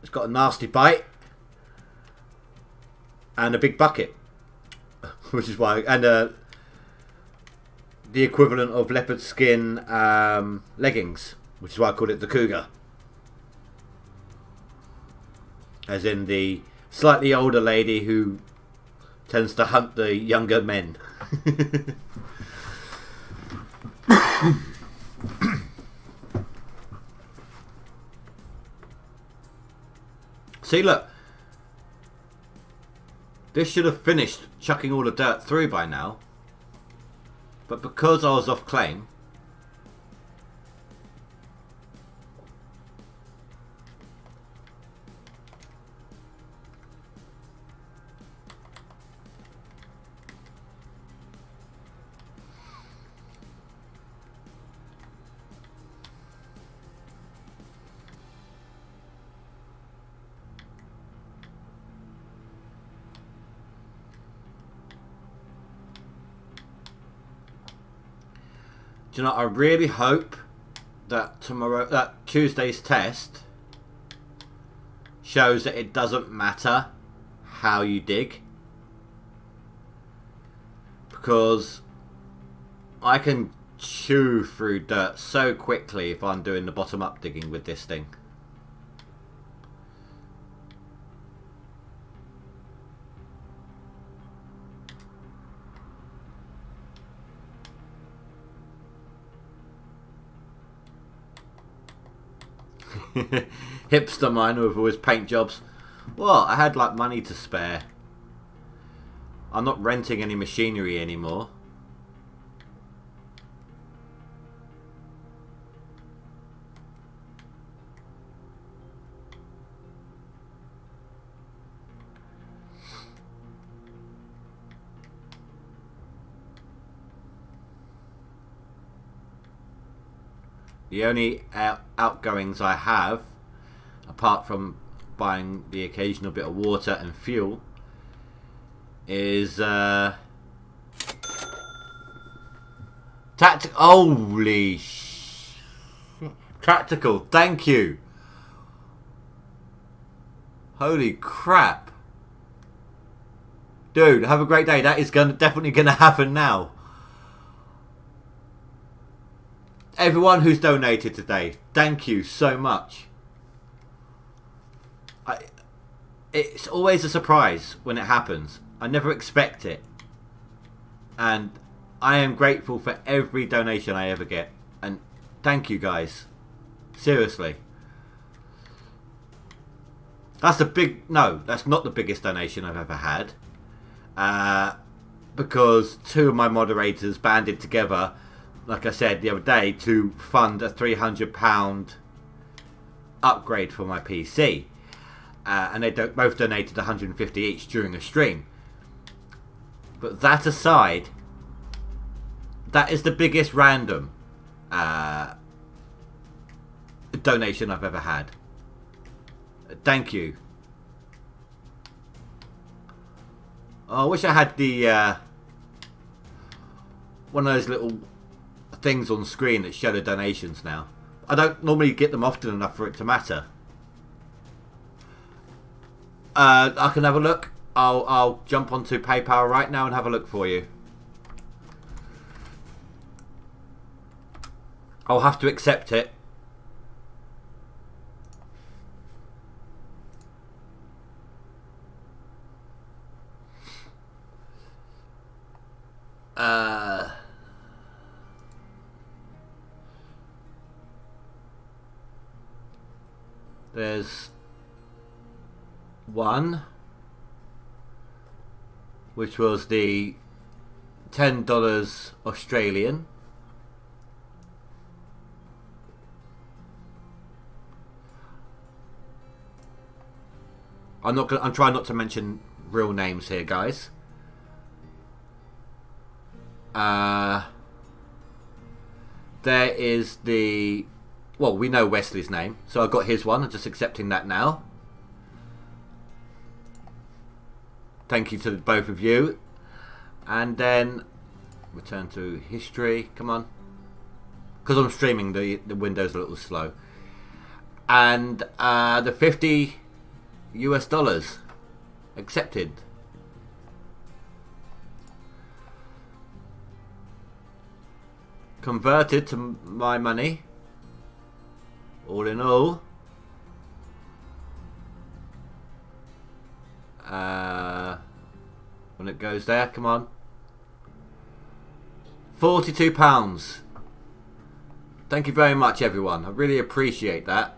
It's got a nasty bite and a big bucket, which is why, and the equivalent of leopard skin leggings, which is why I call it the Cougar, as in the slightly older lady who tends to hunt the younger men. See, look. This should have finished chucking all the dirt through by now. But because I was off claim, do you know, I really hope that Tuesday's test shows that it doesn't matter how you dig, because I can chew through dirt so quickly if I'm doing the bottom up digging with this thing. Hipster miner with all his paint jobs. Well, I had like money to spare. I'm not renting any machinery anymore. The only outgoings I have, apart from buying the occasional bit of water and fuel, is tactical. Holy tactical! Thank you. Holy crap, dude! Have a great day. That is definitely gonna happen now. Everyone who's donated today, thank you so much. It's always a surprise when it happens. I never expect it. And I am grateful for every donation I ever get. And thank you guys. Seriously. That's that's not the biggest donation I've ever had. Because two of my moderators banded together, like I said the other day, to fund a £300 upgrade for my PC. And they both donated 150 each during a stream. But that aside, that is the biggest random donation I've ever had. Thank you. Oh, I wish I had the one of those little things on screen that show the donations now. I don't normally get them often enough for it to matter. I can have a look. I'll jump onto PayPal right now and have a look for you. I'll have to accept it. There's one, which was the $10 Australian. I'm trying not to mention real names here, guys. There is the, well, we know Wesley's name, so I got his one. I'm just accepting that now. Thank you to both of you. And then return to history. Come on, because I'm streaming, the window's a little slow. And the $50 accepted. Converted to my money. All in all, when it goes there, come on, £42. Thank you very much, everyone. I really appreciate that.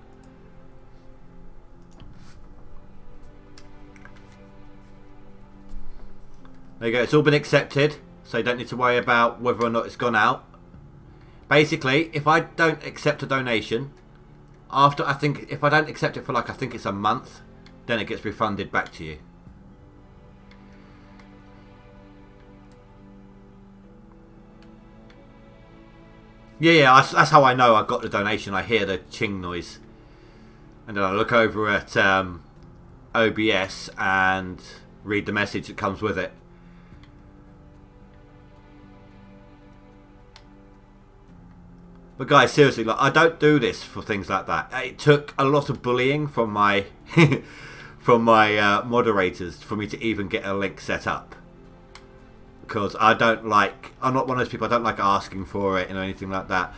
There you go. It's all been accepted, so you don't need to worry about whether or not it's gone out. Basically, if I don't accept a donation, if I don't accept it for I think it's a month, then it gets refunded back to you. Yeah, that's how I know I got the donation. I hear the ching noise, and then I look over at OBS and read the message that comes with it. But guys, seriously, I don't do this for things like that. It took a lot of bullying from my moderators for me to even get a link set up. Because I'm not one of those people. I don't like asking for it and anything like that.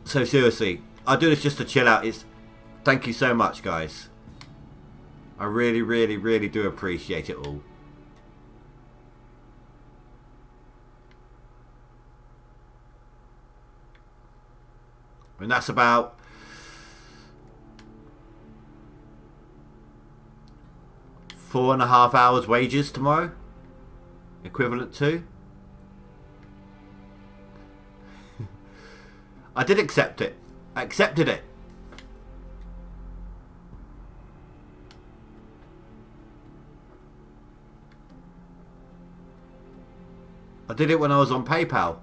So seriously, I do this just to chill out. Thank you so much, guys. I really, really, really do appreciate it all. And that's about 4.5 hours wages tomorrow, equivalent to. I did accept it. I accepted it. I did it when I was on PayPal.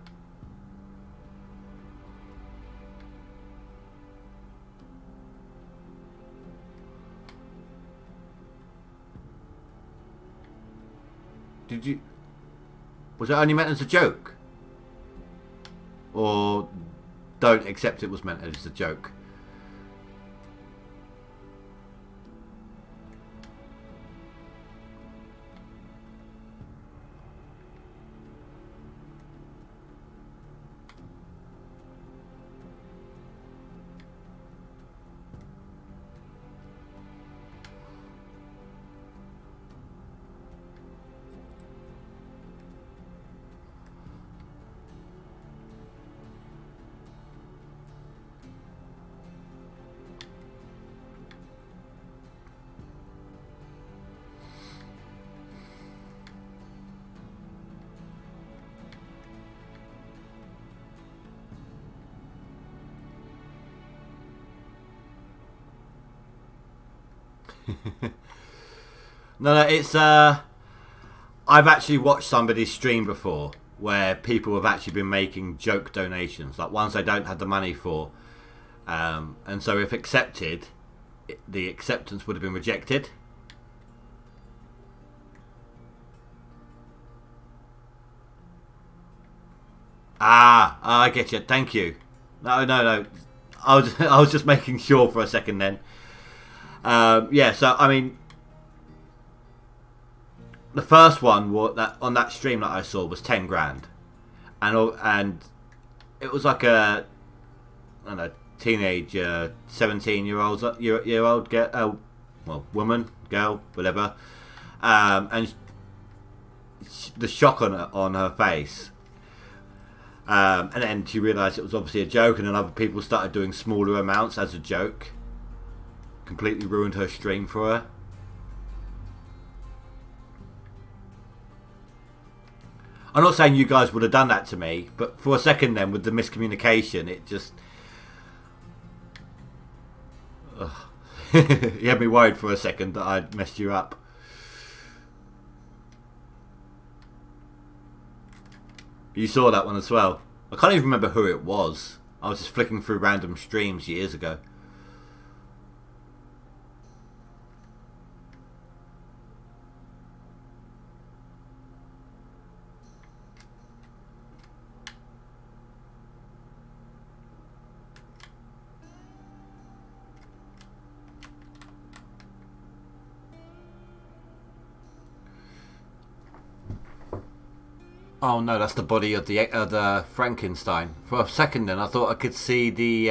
Did you... Was it only meant as a joke? Or don't accept it was meant as a joke? No, it's I've actually watched somebody stream before where people have actually been making joke donations, like ones they don't have the money for, and so if accepted, the acceptance would have been rejected. I get you. Thank you. No. I was just making sure for a second then. Yeah, so I mean, the first one that on that stream that I saw was 10 grand, and it was like a, I don't know, teenage 17-year-old girl, woman, girl, whatever, and the shock on her face, and then she realised it was obviously a joke, and then other people started doing smaller amounts as a joke. Completely ruined her stream for her. I'm not saying you guys would have done that to me, but for a second then, with the miscommunication, it just... You had me worried for a second that I'd messed you up. You saw that one as well. I can't even remember who it was. I was just flicking through random streams years ago. Oh no, that's the body of the Frankenstein. For a second then, I thought I could see the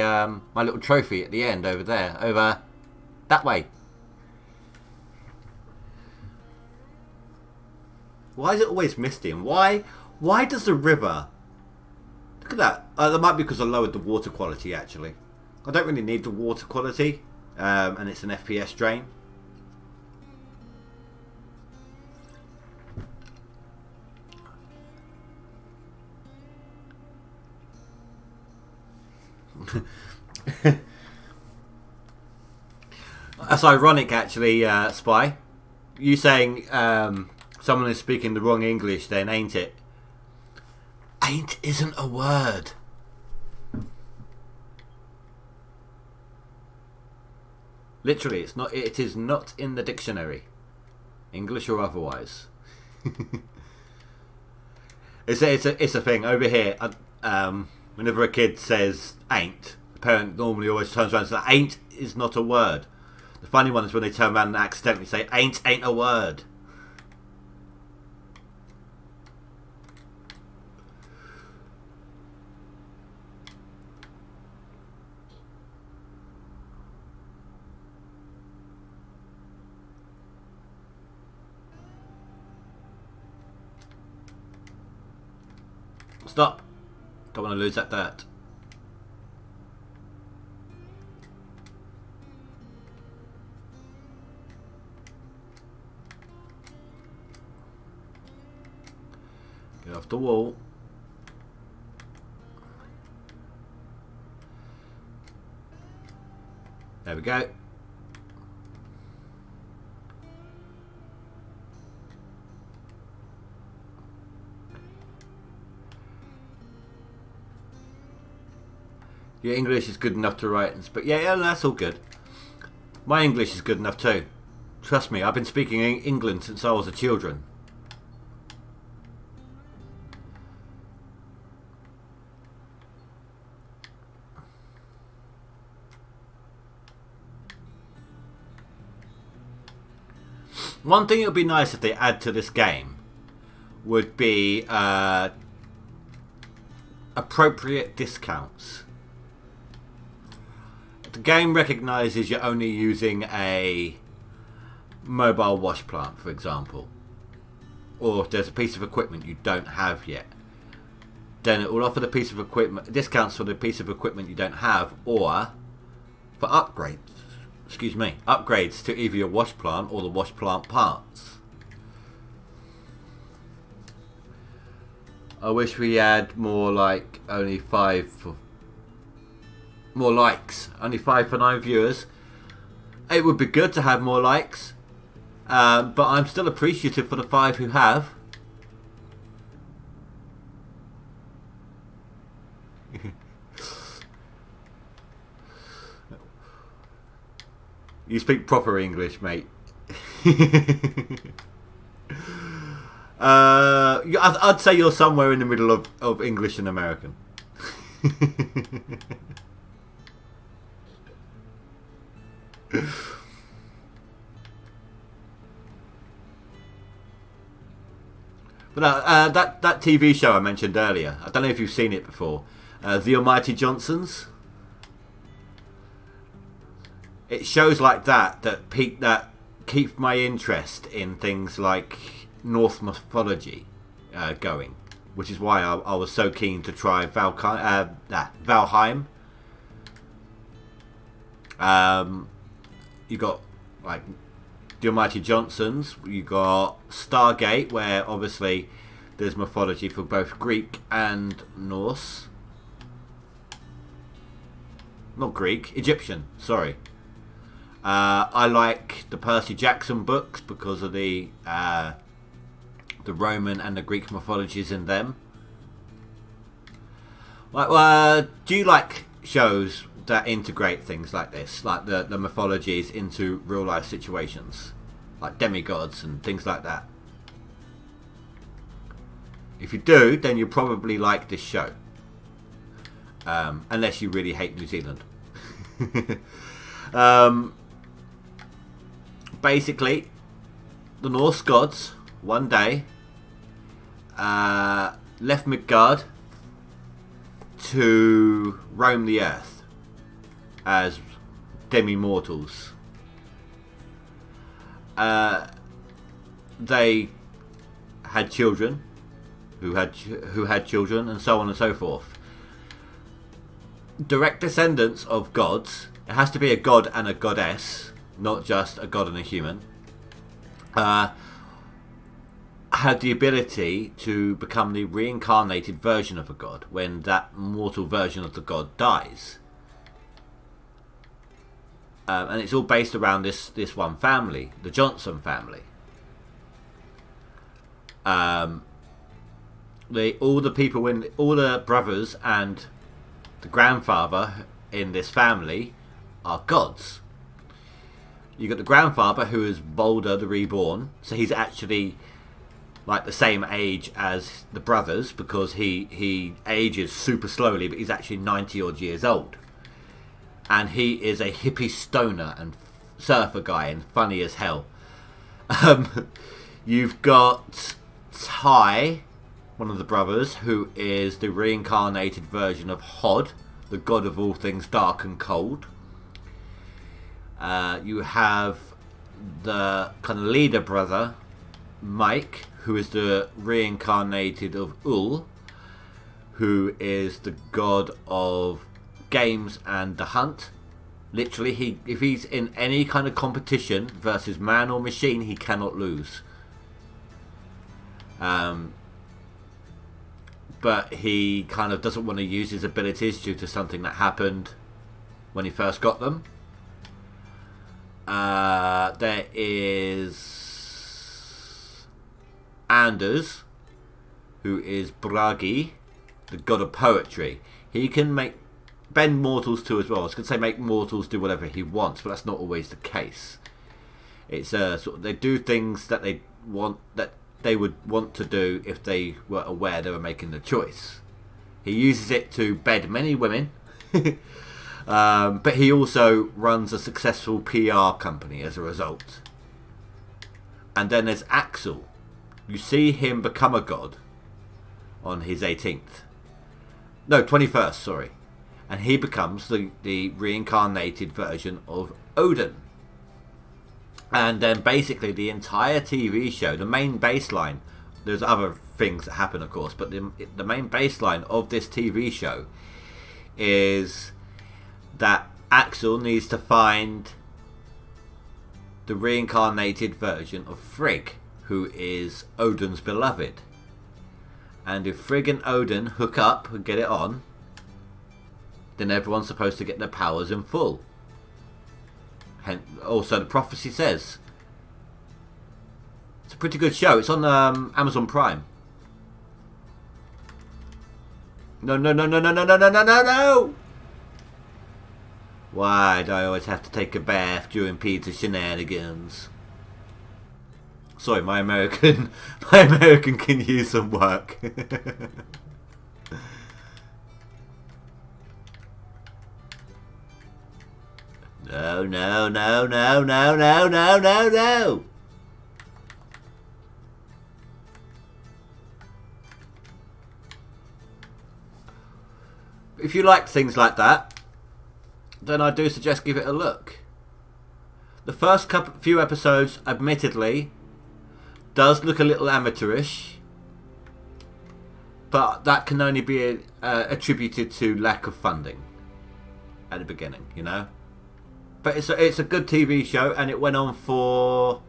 my little trophy at the end over there, over that way. Why is it always misty? And why does the river... Look at that. That might be because I lowered the water quality actually. I don't really need the water quality, and it's an FPS drain. That's ironic actually, Spy. You saying someone is speaking the wrong English then, ain't it? Ain't isn't a word. Literally, it's not. It is not in the dictionary, English or otherwise. It's a thing over here. Whenever a kid says ain't, the parent normally always turns around and says ain't is not a word. The funny one is when they turn around and accidentally say ain't a word. Stop. Don't want to lose that dirt. Off the wall. There we go. Your English is good enough to write and speak. Yeah, that's all good. My English is good enough too. Trust me, I've been speaking England since I was a children. One thing it would be nice if they add to this game would be appropriate discounts. The game recognises you're only using a mobile wash plant, for example, or if there's a piece of equipment you don't have yet, then it will offer the piece of equipment discounts for the piece of equipment you don't have, or for upgrades. Excuse me, upgrades to either your wash plant or the wash plant parts. I wish we had more, like only 5 for more likes, only 5 for 9 viewers. It would be good to have more likes, but I'm still appreciative for the 5 who have. You speak proper English, mate. I'd say you're somewhere in the middle of English and American. But that TV show I mentioned earlier, I don't know if you've seen it before, The Almighty Johnsons. It shows like that keep my interest in things like Norse mythology going, which is why I was so keen to try Valheim. You got like the Almighty Johnsons. You got Stargate, where obviously there's mythology for both Greek and Norse. Not Greek, Egyptian. Sorry. I like the Percy Jackson books because of the Roman and the Greek mythologies in them. Like, do you like shows that integrate things like this, like the mythologies into real life situations, like demigods and things like that? If you do, then you probably like this show, unless you really hate New Zealand. Basically, the Norse gods one day left Midgard to roam the earth as demi-mortals. They had children who had children, and so on and so forth. Direct descendants of gods. It has to be a god and a goddess, not just a god and a human. Had the ability to become the reincarnated version of a god when that mortal version of the god dies. And it's all based around this one family, the Johnson family. All the brothers and the grandfather in this family are gods. You got the grandfather, who is Balder the Reborn, so he's actually like the same age as the brothers because he ages super slowly, but he's actually 90 odd years old, and he is a hippie stoner and surfer guy and funny as hell. You've got Ty, one of the brothers, who is the reincarnated version of Hod, the god of all things dark and cold. You have the kind of leader brother, Mike, who is the reincarnated of Ul, who is the god of games and the hunt. Literally, if he's in any kind of competition versus man or machine, he cannot lose. but he kind of doesn't want to use his abilities due to something that happened when he first got them. There is Anders, who is Bragi, the god of poetry. He can bend mortals too as well. I was going to say make mortals do whatever he wants, but that's not always the case. It's sort of, they do things that they would want to do if they were aware they were making the choice. He uses it to bed many women, but he also runs a successful PR company as a result. And then there's Axel. You see him become a god on his 21st, sorry. And he becomes the reincarnated version of Odin. And then basically the entire TV show, the main baseline, there's other things that happen of course, but the main baseline of this TV show is that Axel needs to find the reincarnated version of Frigg, who is Odin's beloved. And if Frigg and Odin hook up and get it on, then everyone's supposed to get their powers in full. Also, the prophecy says it's a pretty good show. It's on Amazon Prime. No! Why do I always have to take a bath during pizza shenanigans? Sorry, my American can use some work. No. If you like things like that, then I do suggest give it a look. The first few episodes, admittedly, does look a little amateurish, but that can only be attributed to lack of funding at the beginning, you know. But it's a good TV show, and it went on for,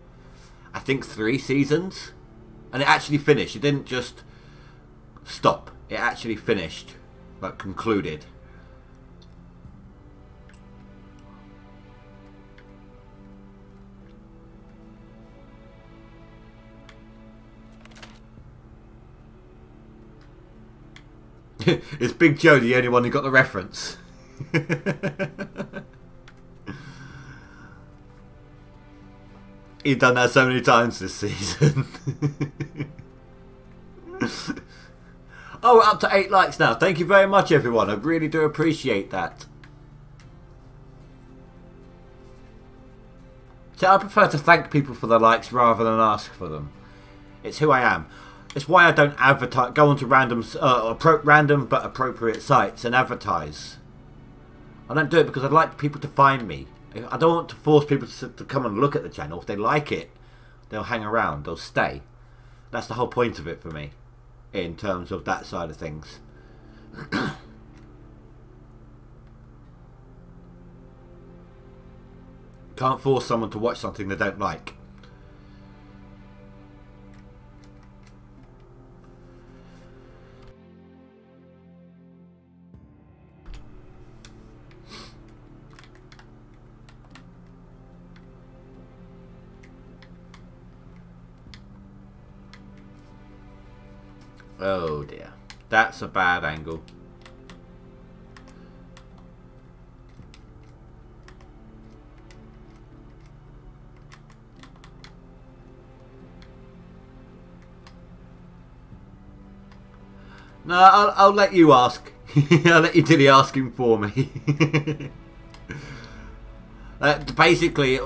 I think, 3 seasons, and it actually finished. It didn't just stop. It actually finished, like concluded. Is Big Joe the only one who got the reference? He's done that so many times this season. Oh, we're up to 8 likes now. Thank you very much, everyone. I really do appreciate that. So I prefer to thank people for their likes rather than ask for them. It's who I am. It's why I don't advertise. Go onto random but appropriate sites and advertise. I don't do it because I'd like people to find me. I don't want to force people to come and look at the channel. If they like it, they'll hang around. They'll stay. That's the whole point of it for me, in terms of that side of things. Can't force someone to watch something they don't like. Oh dear, that's a bad angle. No, I'll let you ask. I'll let you do the asking for me. Basically,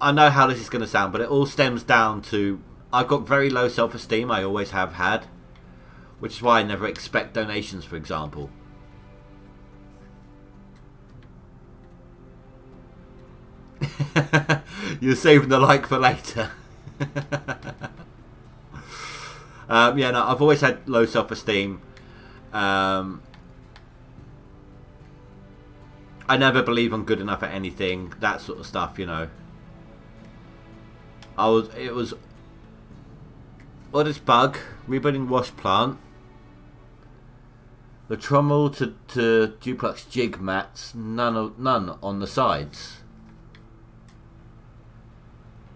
I know how this is going to sound, but it all stems down to I've got very low self-esteem. I always have had, which is why I never expect donations, for example. You're saving the like for later. Yeah, no, I've always had low self-esteem. I never believe I'm good enough at anything. That sort of stuff, you know. It was... What is bug? Rebuilding wash plant. The trommel to duplex jig mats, none on the sides.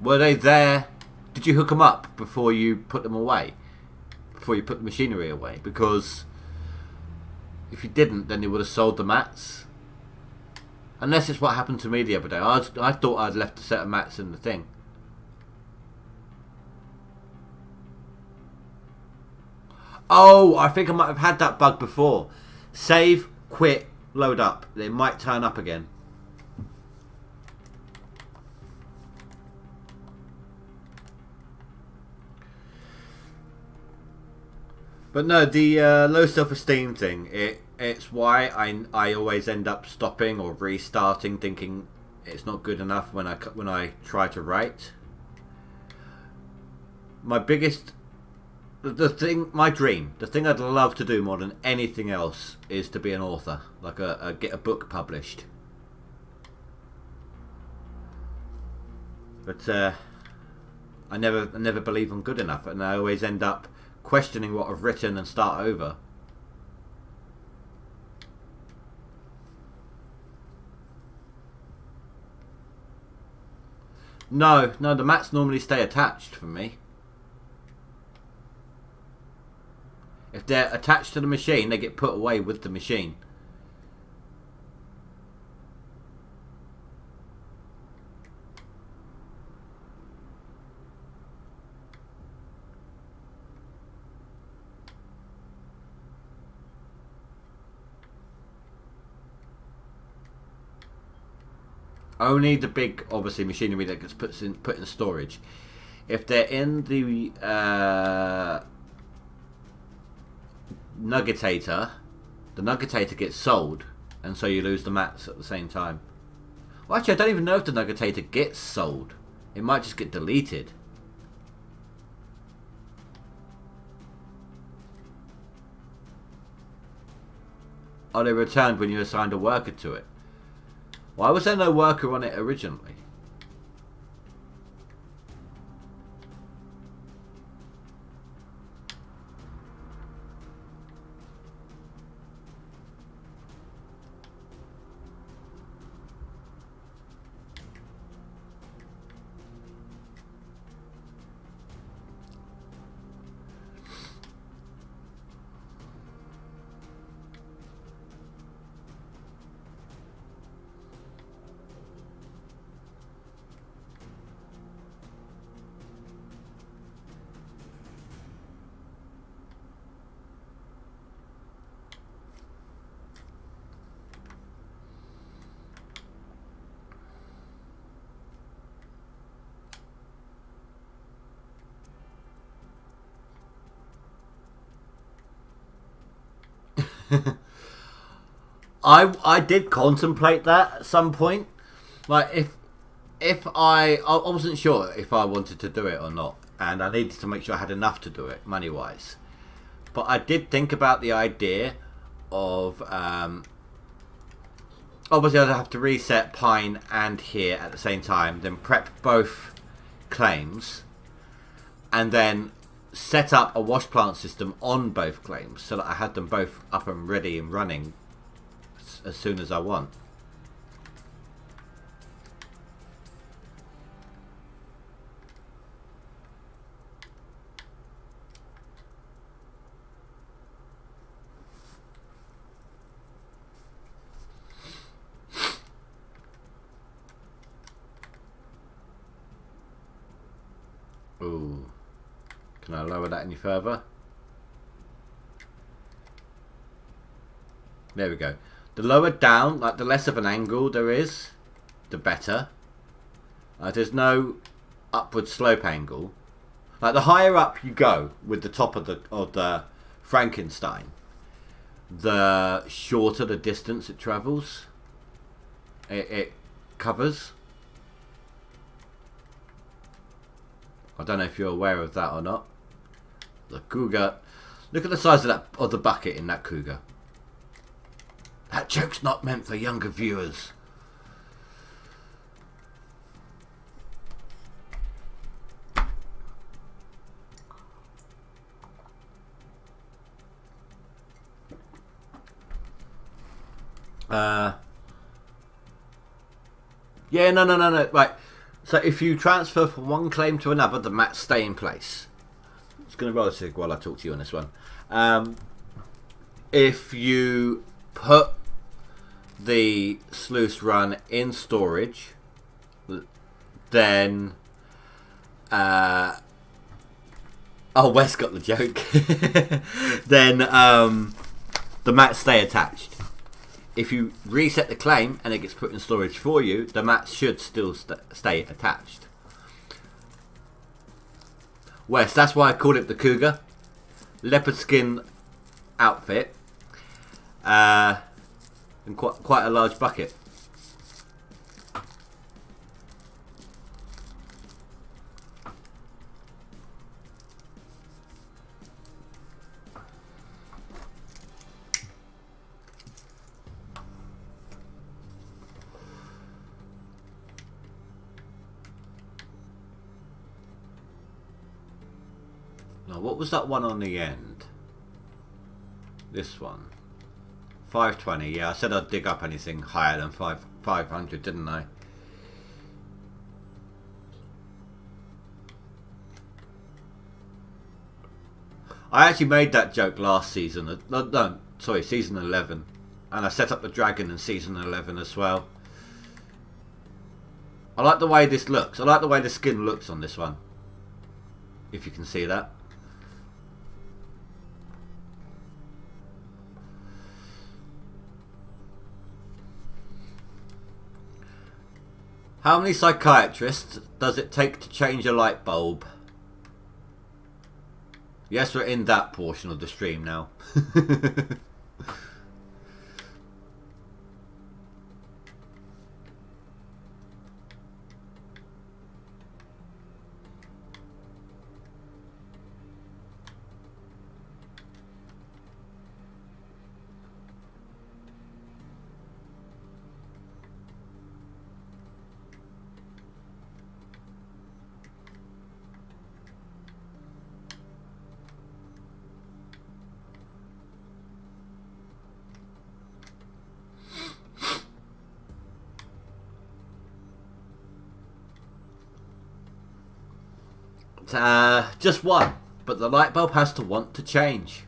Were they there? Did you hook them up before you put them away? Before you put the machinery away? Because if you didn't, then you would have sold the mats. Unless it's what happened to me the other day. I thought I'd left a set of mats in the thing. Oh, I think I might have had that bug before. Save, quit, load up. They might turn up again. But no, the low self-esteem thing, it's why I always end up stopping or restarting, thinking it's not good enough when I try to write. My biggest... my dream, the thing I'd love to do more than anything else is to be an author, like get a book published. But I never believe I'm good enough, and I always end up questioning what I've written and start over. No, the mats normally stay attached for me. If they're attached to the machine, they get put away with the machine. Only the big, obviously, machinery that gets put in storage. If they're in the nuggetator, the nuggetator gets sold, and so you lose the mats at the same time. Well, actually, I don't even know if the nuggetator gets sold. It might just get deleted. Are they returned when you assigned a worker to it? Why was there no worker on it originally? I did contemplate that at some point. Like if I wasn't sure if I wanted to do it or not, and I needed to make sure I had enough to do it money wise. But I did think about the idea of obviously I'd have to reset Pine and here at the same time, then prep both claims, and then set up a wash plant system on both claims so that I had them both up and ready and running as soon as I want. Ooh. Can I lower that any further? There we go. The lower down, like the less of an angle there is, the better. There's no upward slope angle. Like the higher up you go with the top of the Frankenstein, the shorter the distance it travels. It covers. I don't know if you're aware of that or not. The cougar. Look at the size of the bucket in that cougar. That joke's not meant for younger viewers. Yeah, no. Right. So if you transfer from one claim to another, the mats stay in place. I'm just going to roll a sig while I talk to you on this one. If you put the sluice run in storage, then Wes got the joke. Then the mats stay attached. If you reset the claim and it gets put in storage for you, the mats should still stay attached. Wes, that's why I called it the Cougar. Leopard skin outfit. And quite a large bucket. Now, what was that one on the end? This one. 520, yeah, I said I'd dig up anything higher than 500, didn't I? I actually made that joke last season. No, sorry, season 11. And I set up the dragon in season 11 as well. I like the way this looks. I like the way the skin looks on this one. If you can see that. How many psychiatrists does it take to change a light bulb? Yes, we're in that portion of the stream now. Just one, but the light bulb has to want to change.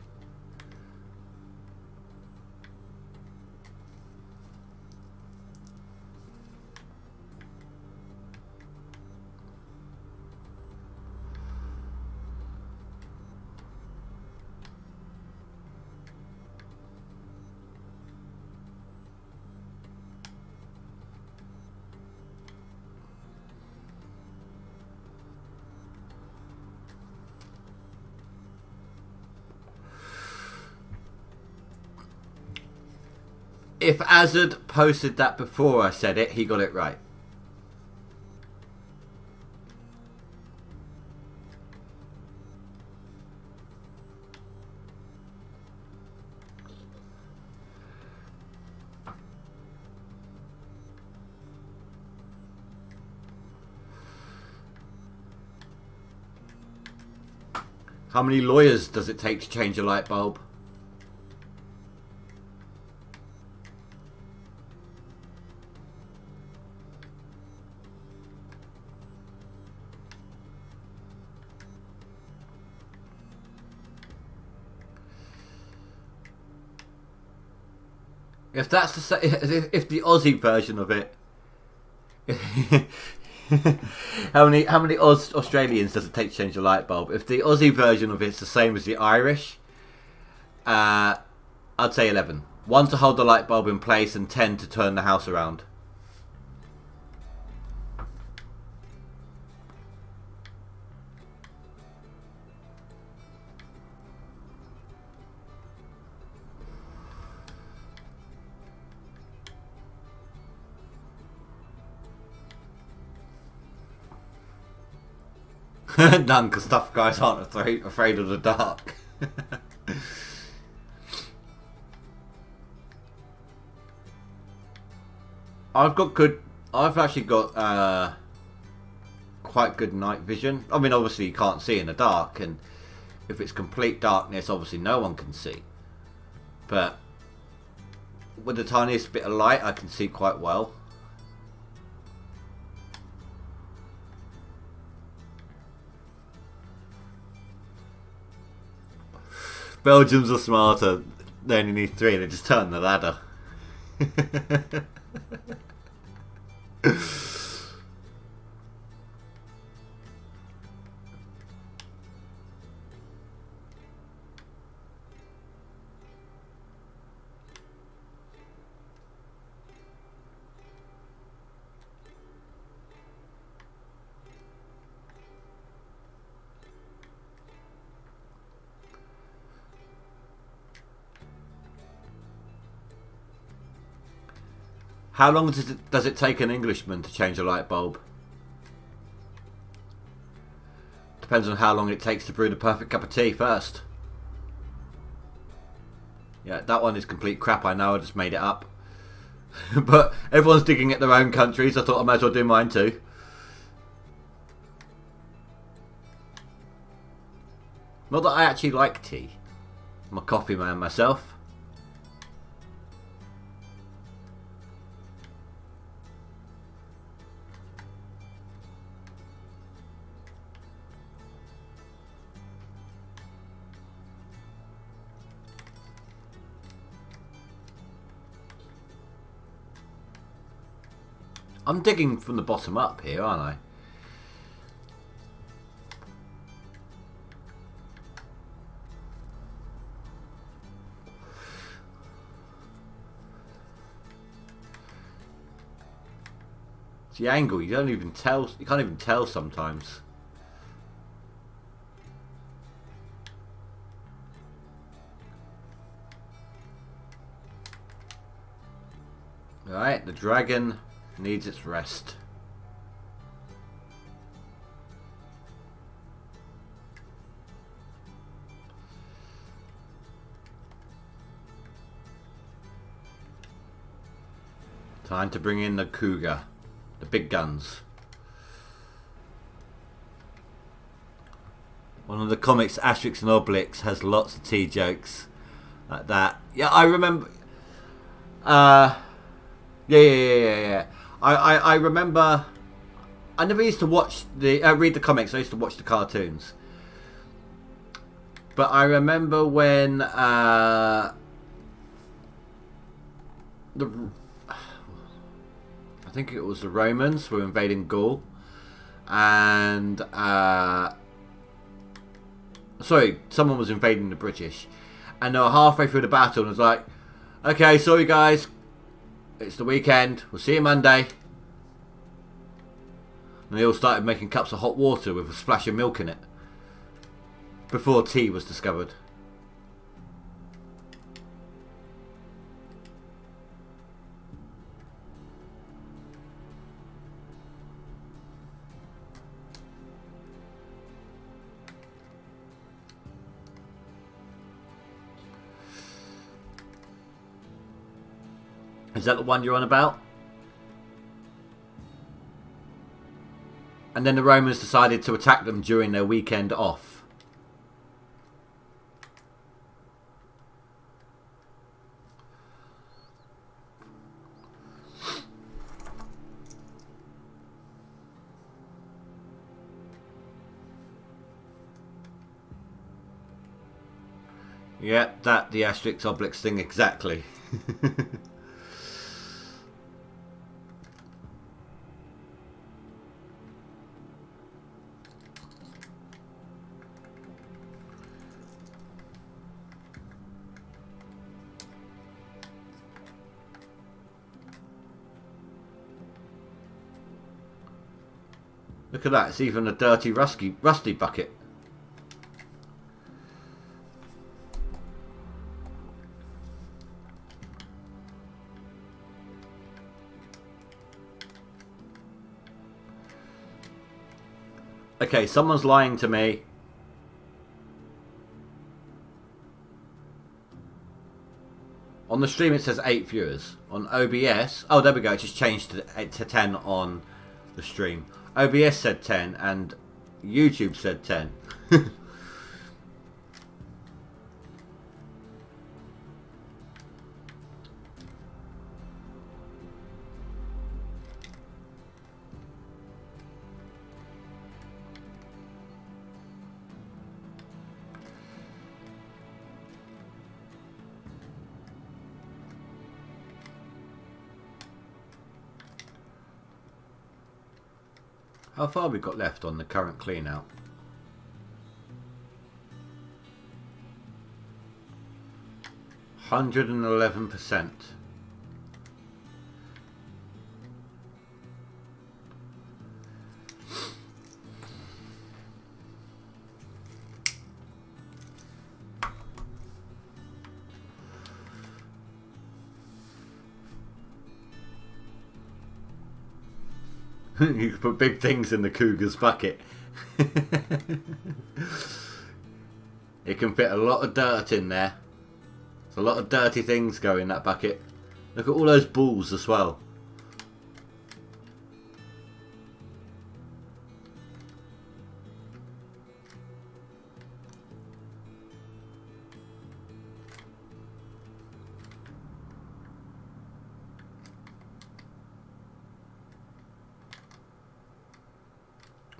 If Azad posted that before I said it, he got it right. How many lawyers does it take to change a light bulb? If that's if the Aussie version of it, how many Australians does it take to change a light bulb? If the Aussie version of it's the same as the Irish, I'd say 11. 1 to hold the light bulb in place and 10 to turn the house around. None, because tough guys aren't afraid of the dark. I've actually got quite good night vision. I mean, obviously you can't see in the dark, and if it's complete darkness, obviously no one can see. But with the tiniest bit of light, I can see quite well. Belgians are smarter. They only need 3. They just turn the ladder. How long does it take an Englishman to change a light bulb? Depends on how long it takes to brew the perfect cup of tea first. Yeah, that one is complete crap, I know, I just made it up. But everyone's digging at their own countries, I thought I might as well do mine too. Not that I actually like tea. I'm a coffee man myself. I'm digging from the bottom up here, aren't I? It's the angle, you can't even tell sometimes. Alright, the dragon needs its rest. Time to bring in the cougar, the big guns. One of the comics, Asterix and Obelix, has lots of tea jokes like that. Yeah, I remember. Yeah. I remember. I never used to watch read the comics. I used to watch the cartoons. But I remember when I think it was the Romans were invading Gaul, and sorry, someone was invading the British, and they were halfway through the battle and was like, "Okay, sorry guys, it's the weekend. We'll see you Monday." And they all started making cups of hot water with a splash of milk in it before tea was discovered. Is that the one you're on about? And then the Romans decided to attack them during their weekend off. Yeah, the Asterix Obelix thing exactly. Look at that, it's even a dirty rusty bucket. Okay, someone's lying to me. On the stream it says 8 viewers. On OBS, oh there we go, it just changed to 10 on the stream. OBS said 10 and YouTube said 10. How far have we got left on the current clean out? %111%. You can put big things in the cougar's bucket. It can fit a lot of dirt in there. There's a lot of dirty things go in that bucket. Look at all those balls as well.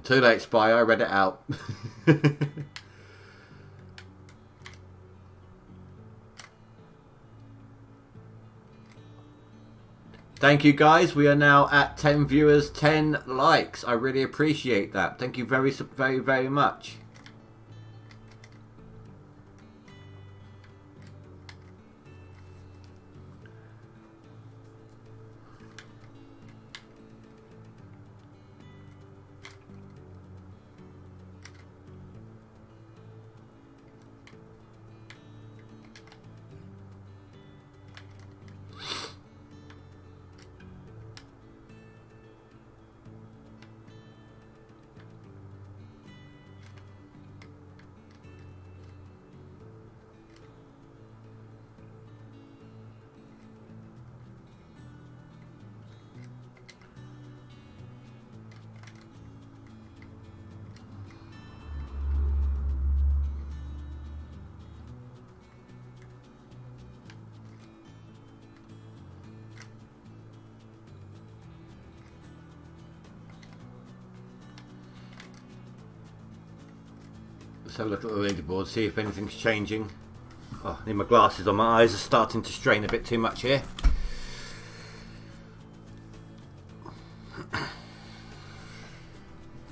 Too late, Spy. I read it out. Thank you, guys. We are now at 10 viewers, 10 likes. I really appreciate that. Thank you very, very, very much. Let's have a look at the leaderboard, see if anything's changing. Oh, I need my glasses on. My eyes are starting to strain a bit too much here.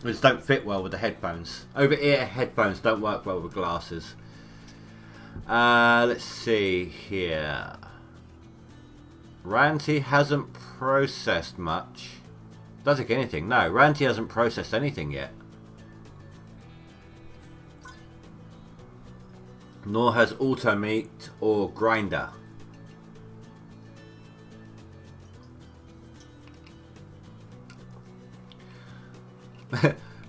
They just don't fit well with the headphones. Over-ear headphones don't work well with glasses. Let's see here. Ranty hasn't processed much. Does it anything? No, Ranty hasn't processed anything yet. Nor has Automeat or Grinder.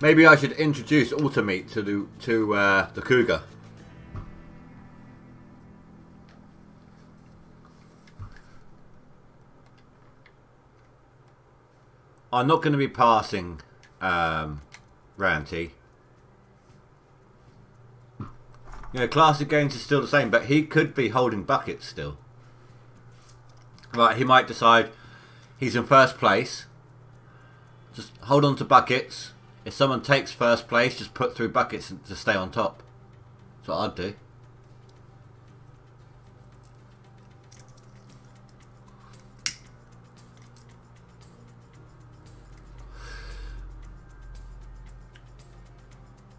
Maybe I should introduce Automeat to the Cougar. I'm not going to be passing Ranty. You know, classic games is still the same, but he could be holding buckets still. Right, he might decide he's in first place. Just hold on to buckets. If someone takes first place, just put through buckets to stay on top. That's what I'd do.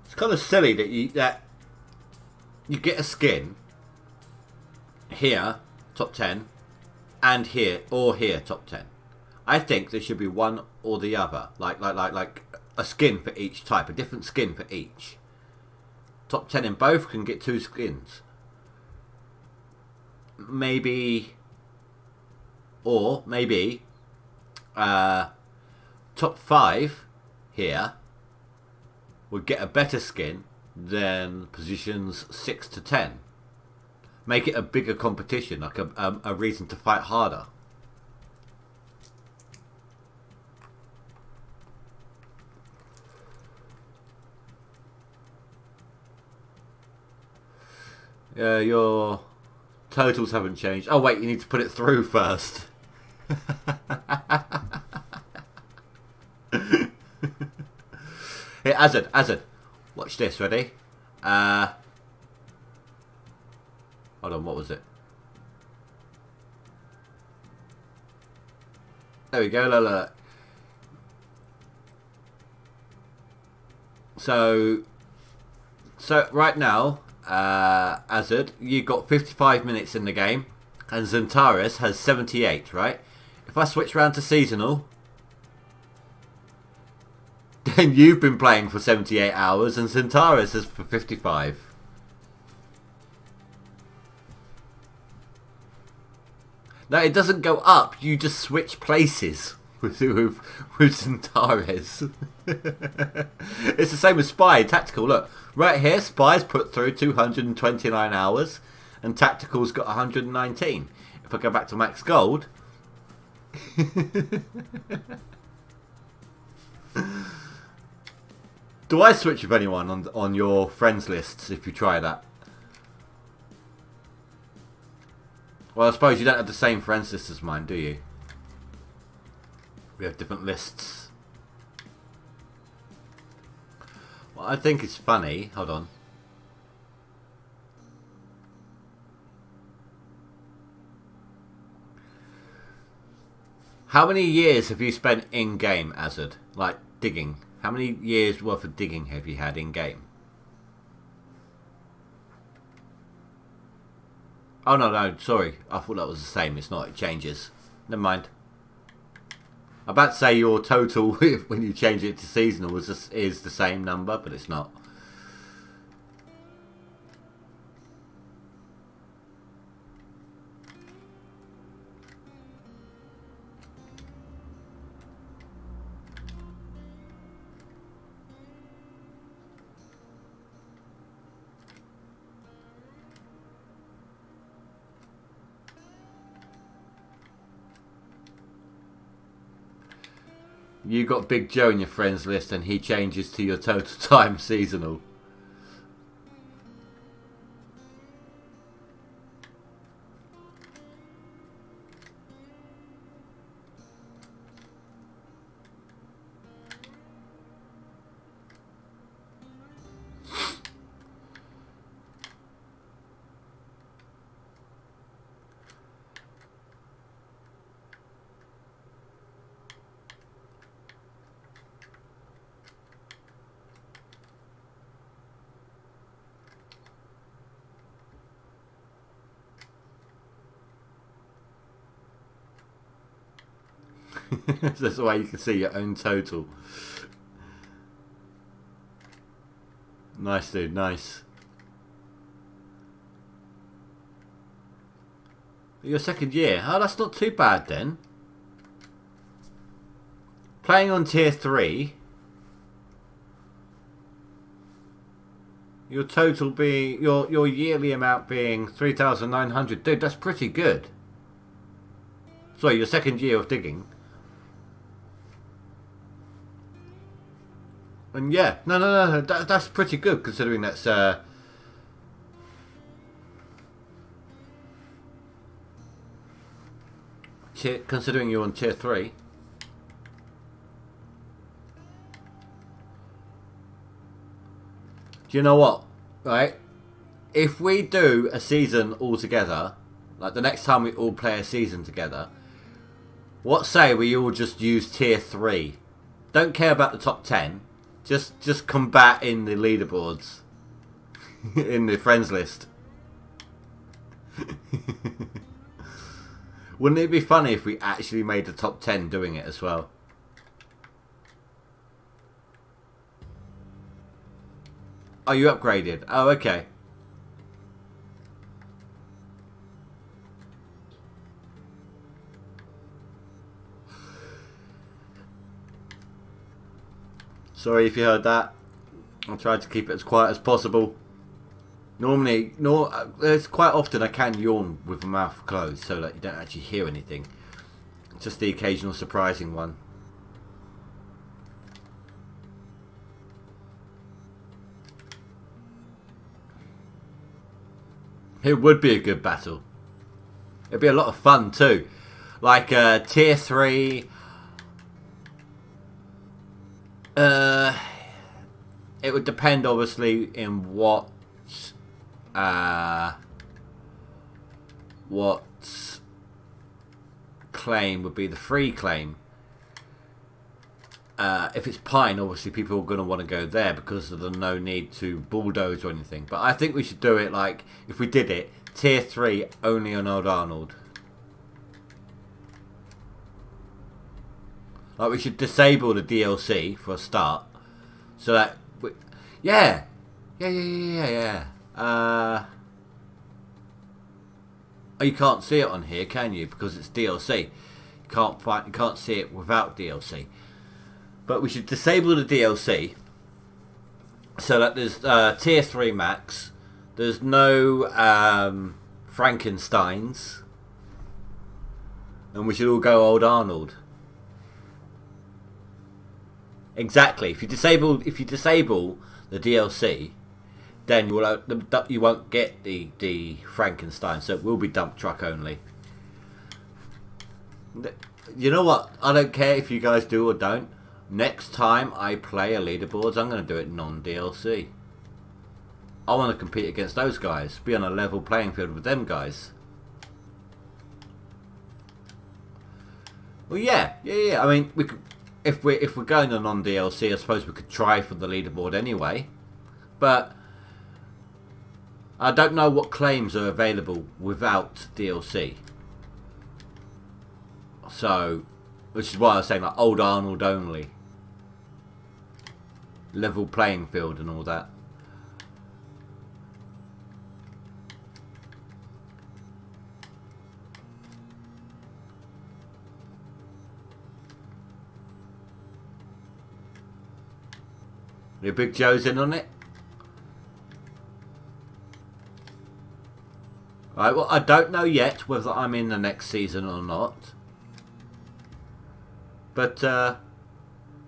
It's kind of silly that you get a skin here, top 10, and here, or here, top 10. I think there should be one or the other. Like a skin for each type, a different skin for each. Top 10 in both can get 2 skins. Maybe, or maybe, top 5 here would get a better skin than positions 6 to 10. Make it a bigger competition, like a reason to fight harder. Your totals haven't changed. Oh wait, you need to put it through first. Here, Azad, watch this, ready? Hold on, what was it? There we go, look. So right now, Azad, you've got 55 minutes in the game, and Zentaris has 78, right? If I switch round to seasonal, then you've been playing for 78 hours, and Zentaris is for 55. No, it doesn't go up. You just switch places with Zentaris. It's the same with Spy. Tactical, look. Right here, Spy's put through 229 hours, and Tactical's got 119. If I go back to Max Gold... Do I switch with anyone on your friends lists if you try that? Well, I suppose you don't have the same friends list as mine, do you? We have different lists. Well, I think it's funny. Hold on. How many years have you spent in-game, Azad? Like, digging. How many years worth of digging have you had in-game? Oh, no, sorry. I thought that was the same. It's not. It changes. Never mind. I'm about to say your total, when you change it to seasonal, is the same number, but it's not. You got Big Joe in your friends list and he changes to your total time seasonal. That's the way you can see your own total. Nice, dude, nice. Your second year. Oh, that's not too bad then. Playing on tier 3. Your total being your yearly amount being 3,900. Dude, that's pretty good. Sorry, your second year of digging. And yeah, no, that's pretty good considering that's considering you're on tier 3. Do you know what? Right? If we do a season all together, like the next time we all play a season together, what say we all just use tier 3? Don't care about the top 10. Just combat in the leaderboards. In the friends list. Wouldn't it be funny if we actually made the top 10 doing it as well? Oh, you upgraded. Oh, okay. Sorry if you heard that. I tried to keep it as quiet as possible. Normally, there's quite often I can yawn with my mouth closed so that you don't actually hear anything. Just the occasional surprising one. It would be a good battle. It'd be a lot of fun too. Like tier 3. It would depend obviously in what claim would be the free claim. if it's Pine, obviously people are going to want to go there because of the no need to bulldoze or anything. But I think we should do it like, if we did it, tier 3 only on Old Arnold. Like we should disable the DLC for a start. So that... Yeah! Oh, you can't see it on here, can you? Because it's DLC. You can't see it without DLC. But we should disable the DLC so that there's tier 3 max. There's no Frankensteins, and we should all go Old Arnold. Exactly. If you disable the DLC, then you won't get the Frankenstein. So it will be dump truck only. You know what? I don't care if you guys do or don't. Next time I play a Leaderboards, I'm going to do it non-DLC. I want to compete against those guys. Be on a level playing field with them guys. Well, yeah. I mean, we could, if we're going to non-DLC, I suppose we could try for the Leaderboard anyway. But I don't know what claims are available without DLC. So, which is why I was saying like Old Arnold only. Level playing field and all that. The Big Joe's in on it. Right, well, I don't know yet whether I'm in the next season or not. But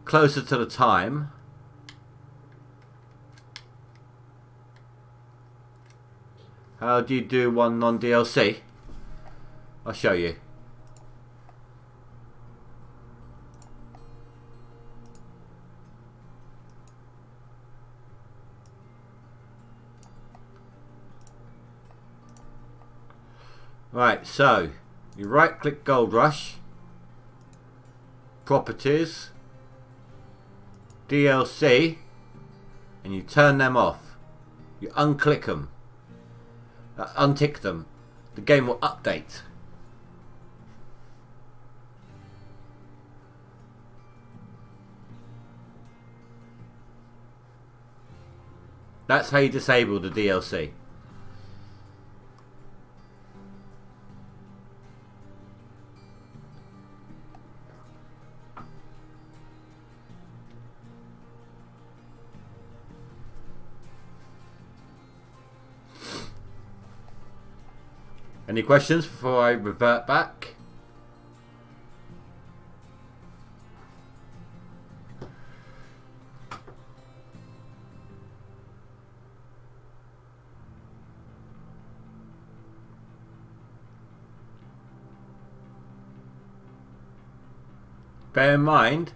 closer to the time. How do you do one non-DLC? I'll show you. Right, so you right click GoldRush, Properties, DLC, and you turn them off. You unclick them, untick them. The game will update. That's how you disable the DLC. Any questions before I revert back? Bear in mind,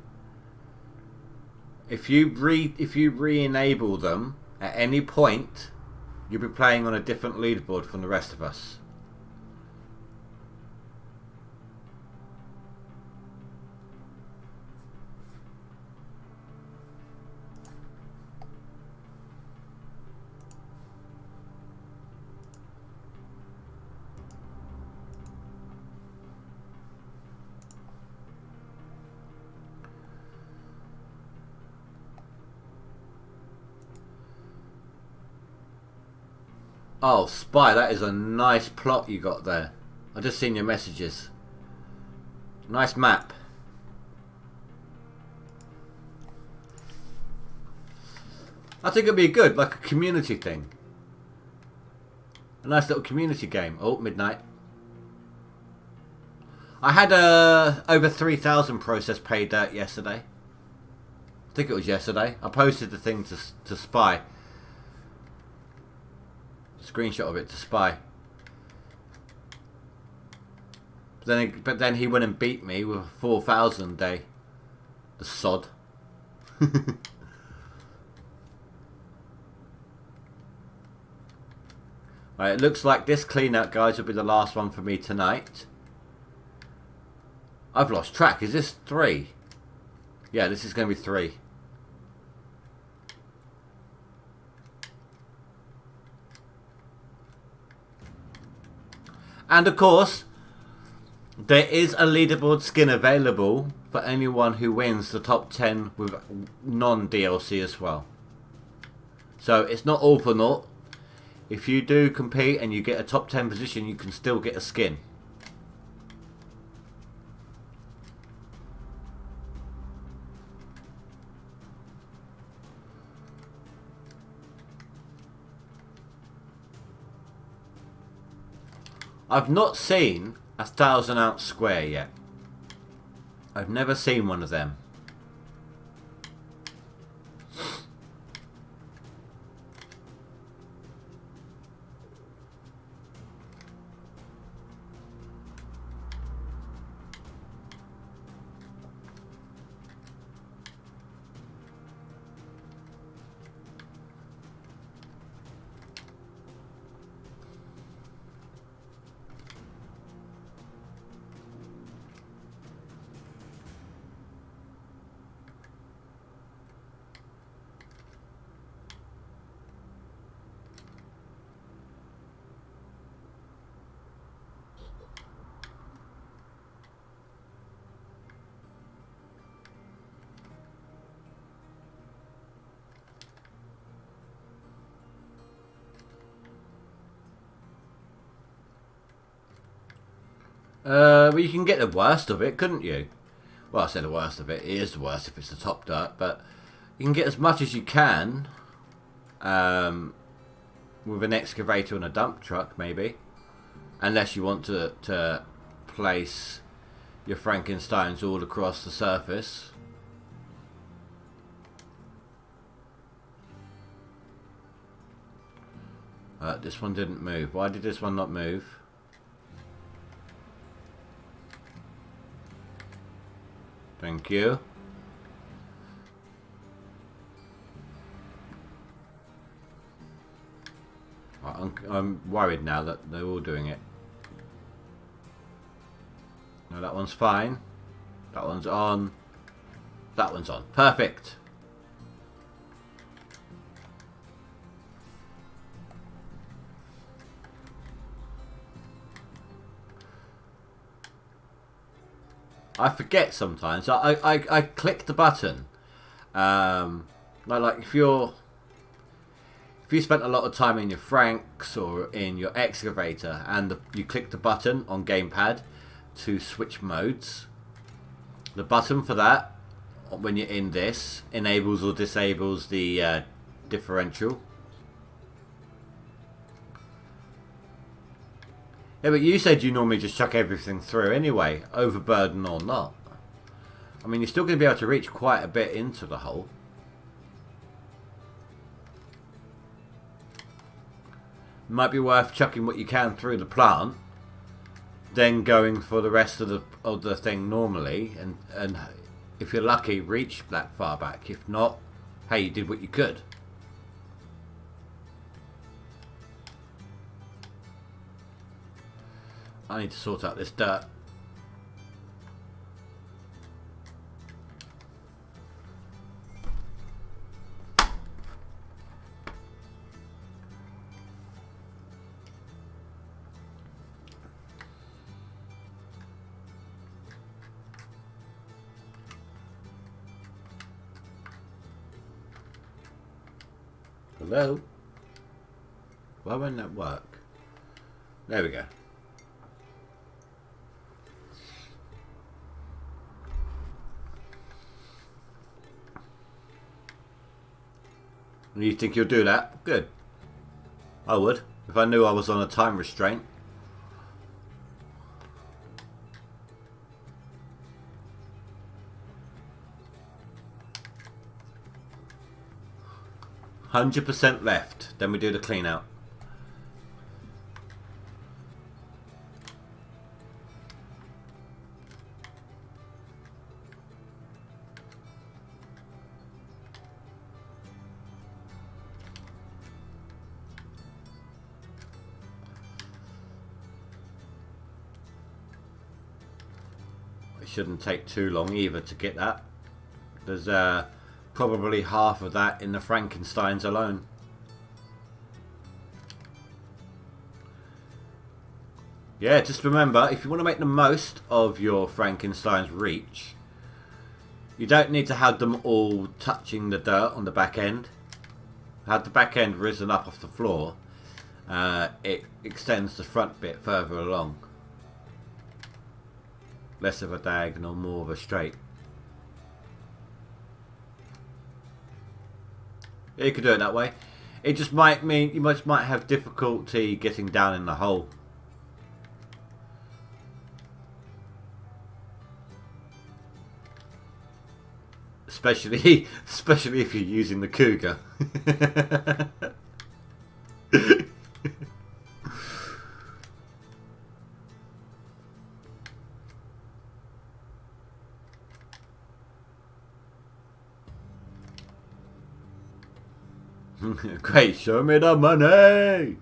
if you re-enable them at any point, you'll be playing on a different leaderboard from the rest of us. Oh, Spy, that is a nice plot you got there. I just seen your messages. Nice map. I think it'd be good, like a community thing. A nice little community game. Oh, midnight. I had over 3,000 process paid out yesterday. I think it was yesterday. I posted the thing to Spy. Screenshot of it to Spy. But then he went and beat me with 4,000 a day. The sod. Right, it looks like this clean out, guys, will be the last one for me tonight. I've lost track. Is this 3? Yeah, this is going to be 3. And of course, there is a leaderboard skin available for anyone who wins the top 10 with non-DLC as well. So it's not all for naught. If you do compete and you get a top 10 position, you can still get a skin. I've not seen a 1,000 ounce square yet. I've never seen one of them. Well, you can get the worst of it, couldn't you? Well, I say the worst of it. It is the worst if it's the top dirt, but you can get as much as you can with an excavator and a dump truck, maybe. Unless you want to place your Frankensteins all across the surface. This one didn't move. Why did this one not move? Thank you. I'm worried now that they're all doing it. No, that one's fine. That one's on. That one's on. Perfect. I forget sometimes. I click the button. Like if you spent a lot of time in your Franks or in your excavator and you click the button on gamepad to switch modes, the button for that when you're in this enables or disables the differential. Yeah, but you said you normally just chuck everything through anyway, overburden or not. I mean, you're still going to be able to reach quite a bit into the hole. Might be worth chucking what you can through the plant, then going for the rest of the thing normally, and if you're lucky, reach that far back. If not, hey, you did what you could. I need to sort out this dirt. Hello? Why won't that work? There we go. You think you'll do that? Good. I would, if I knew I was on a time restraint. %100 left. Then we do the clean out. It shouldn't take too long either to get that There's probably half of that in the Frankensteins alone. Yeah, just remember, if you want to make the most of your Frankenstein's reach, you don't need to have them all touching the dirt on the back end. Had the back end risen up off the floor, it extends the front bit further along. Less of a diagonal, more of a straight. Yeah, you could do it that way. It just might mean you might have difficulty getting down in the hole. Especially if you're using the Cougar. Great, show me the money!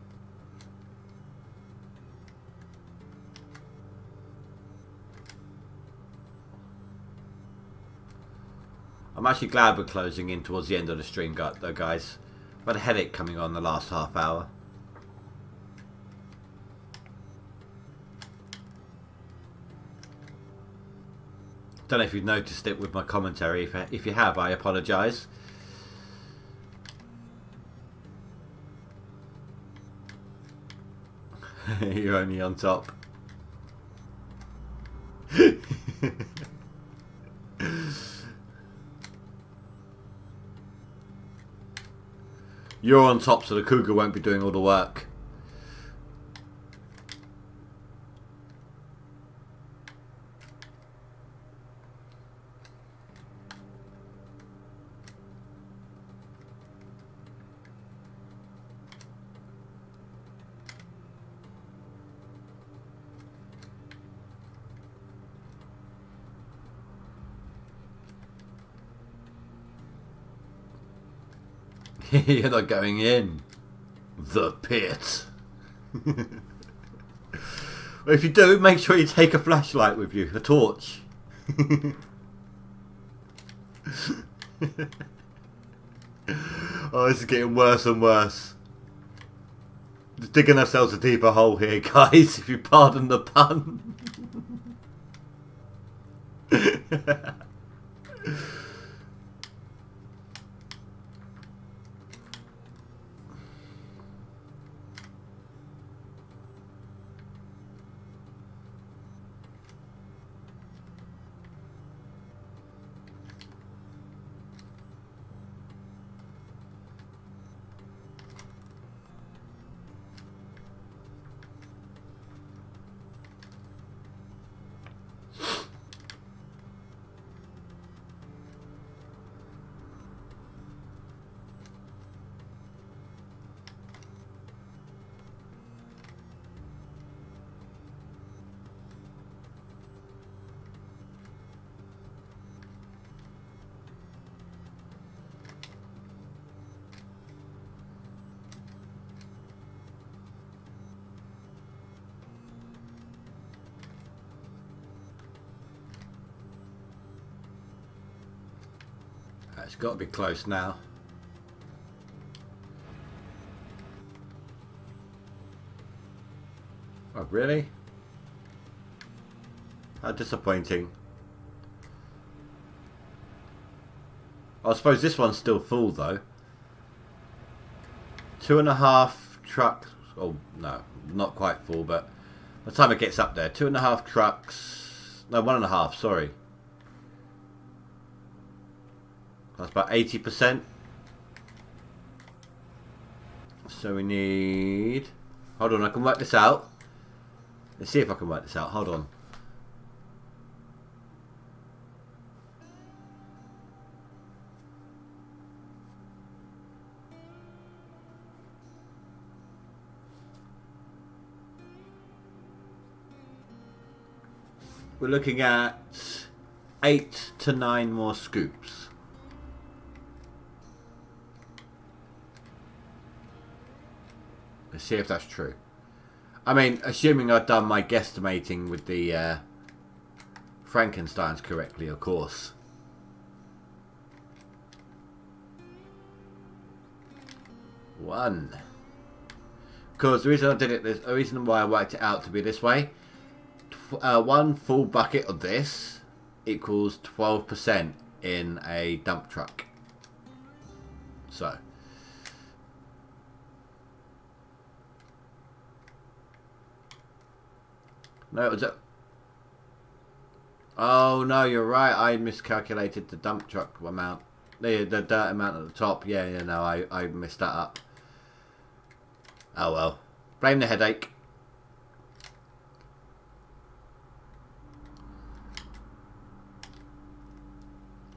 I'm actually glad we're closing in towards the end of the stream, though, guys. I've had a headache coming on the last half hour. Don't know if you've noticed it with my commentary. If you have, I apologise. You're only on top. You're on top, so the Cougar won't be doing all the work. You're not going in the pit. Well, if you do, make sure you take a flashlight with you, a torch. Oh, this is getting worse and worse. Just digging ourselves a deeper hole here, guys, if you pardon the pun. It's got to be close now. Oh, really? How disappointing. I suppose this one's still full though. 2.5 trucks. Oh, no, not quite full, but by the time it gets up there, 2.5 trucks. No, 1.5, sorry. That's about 80%. So we need... Hold on, I can work this out. Let's see if I can work this out. Hold on. We're looking at 8 to 9 more scoops. Let's see if that's true. I mean, assuming I've done my guesstimating with the Frankensteins correctly, of course. 1. Because the reason I did it, the reason why I worked it out to be this way, 1 full bucket of this equals 12% in a dump truck. So. No, it was a... Oh, no, you're right. I miscalculated the dump truck amount. The dirt amount at the top. Yeah, no, I messed that up. Oh, well. Blame the headache.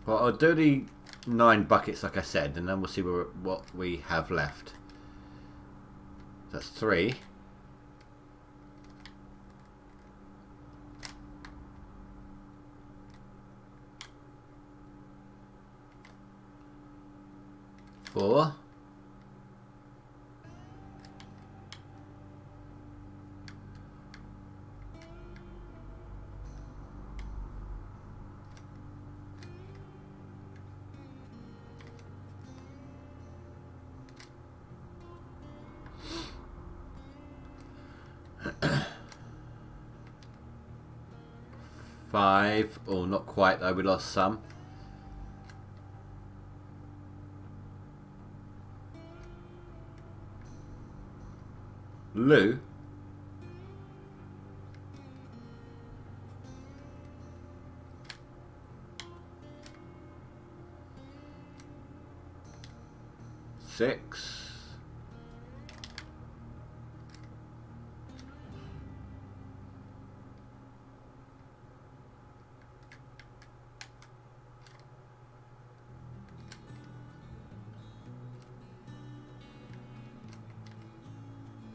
Well, I'll do the 9 buckets like I said, and then we'll see what we have left. That's 3. Four. Five. Oh, not quite though. We lost some. Lou. Six.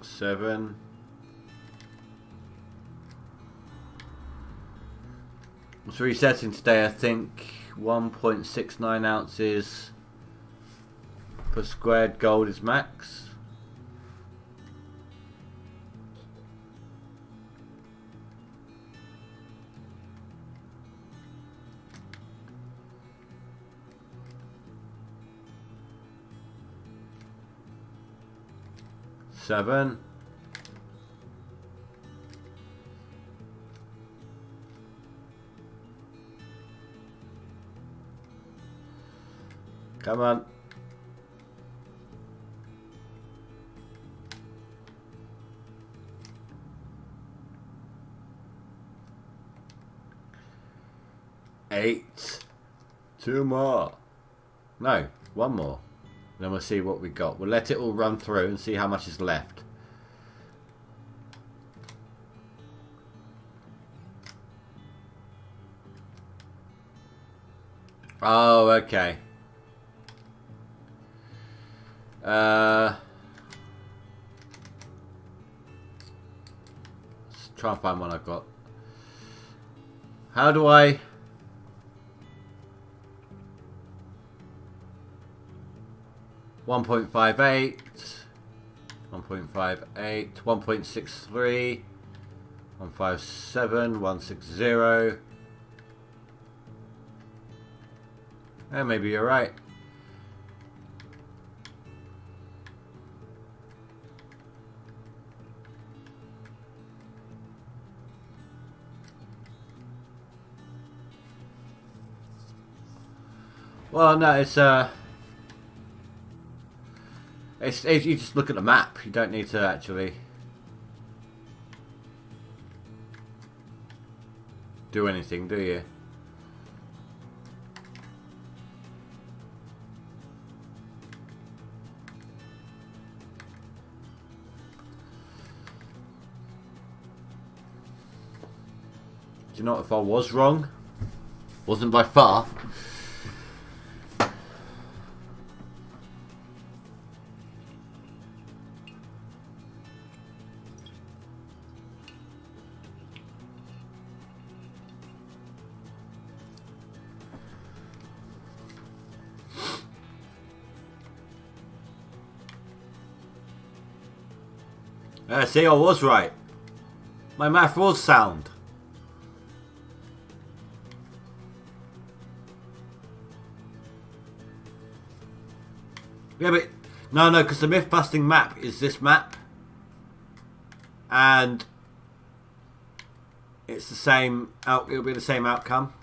Seven. What's resetting today? I think 1.69 ounces per squared gold is max. Seven. Come on. Eight. 2 more. No, 1 more. Then we'll see what we got. We'll let it all run through and see how much is left. Oh, okay. Let's try and find one I've got. How do I... One 1.58, 1.58, 1.63, 157, 160. Maybe you're right. Well, no, it's you just look at the map. You don't need to actually do anything, do you? Do you know what, if I was wrong? Wasn't by far. See, I was right. My math was sound. Yeah, but No, because the myth busting map is this map, and it's the same. It'll be the same outcome.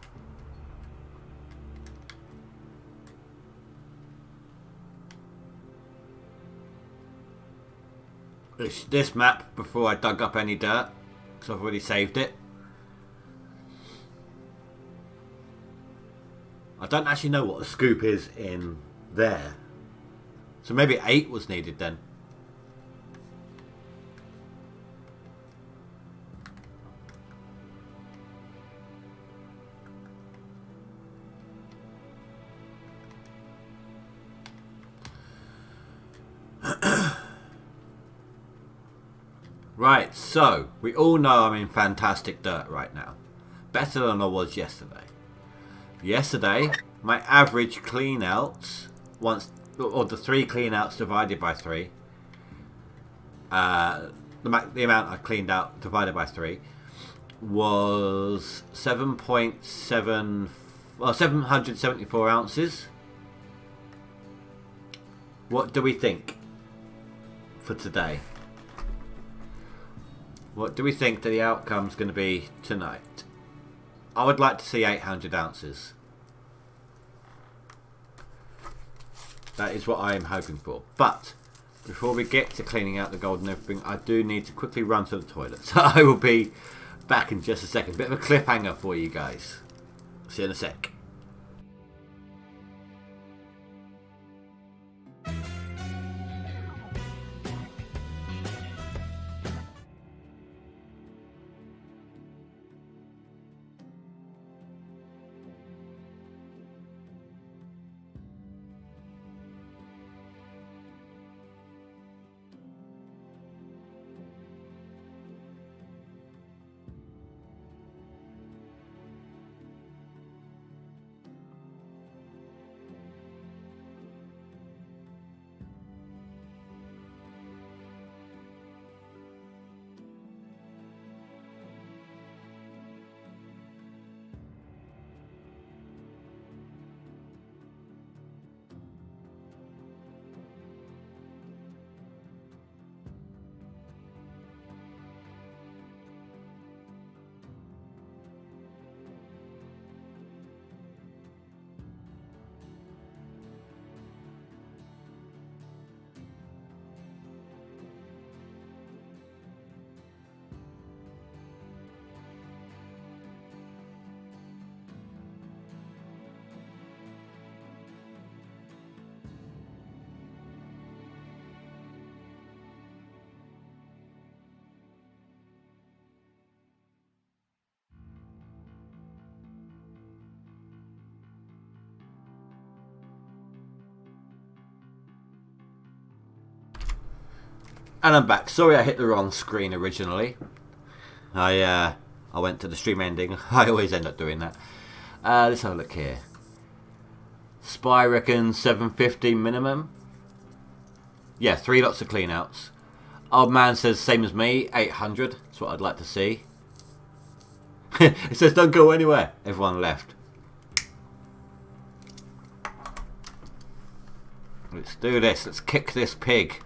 It's this map before I dug up any dirt, because I've already saved it. I don't actually know what the scoop is in there. So maybe 8 was needed then. Right, so we all know I'm in fantastic dirt right now. Better than I was yesterday. Yesterday, my average clean outs, or the 3 clean outs divided by 3, the amount I cleaned out divided by 3 was 774 ounces. What do we think for today? What do we think that the outcome's going to be tonight? I would like to see 800 ounces. That is what I am hoping for. But before we get to cleaning out the gold and everything, I do need to quickly run to the toilet. So I will be back in just a second. Bit of a cliffhanger for you guys. See you in a sec. And I'm back. Sorry I hit the wrong screen originally. I went to the stream ending. I always end up doing that. Let's have a look here. Spy reckons 750 minimum. Yeah, 3 lots of clean outs. Old man says same as me, 800. That's what I'd like to see. It says don't go anywhere. Everyone left. Let's do this. Let's kick this pig.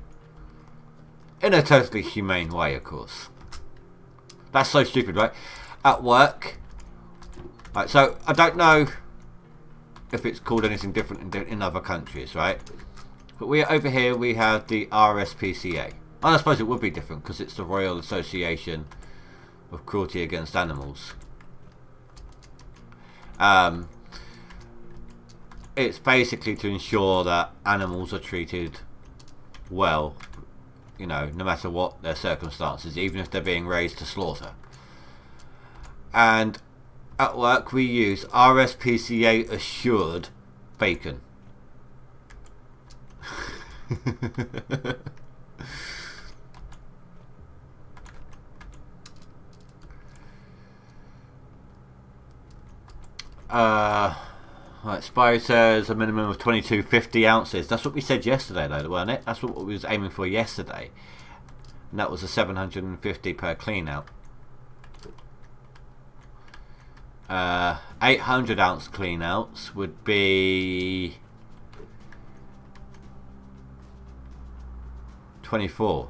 In a totally humane way, of course. That's so stupid, right? At work. Right, so I don't know if it's called anything different in other countries, right? But over here we have the RSPCA. And I suppose it would be different because it's the Royal Association of Cruelty Against Animals. It's basically to ensure that animals are treated well, you know, no matter what their circumstances, even if they're being raised to slaughter. And at work we use RSPCA assured bacon. Right, Spy says a minimum of 2250 ounces. That's what we said yesterday, though, wasn't it? That's what we was aiming for yesterday. And that was a 750 per clean out. 800 ounce clean outs would be 24.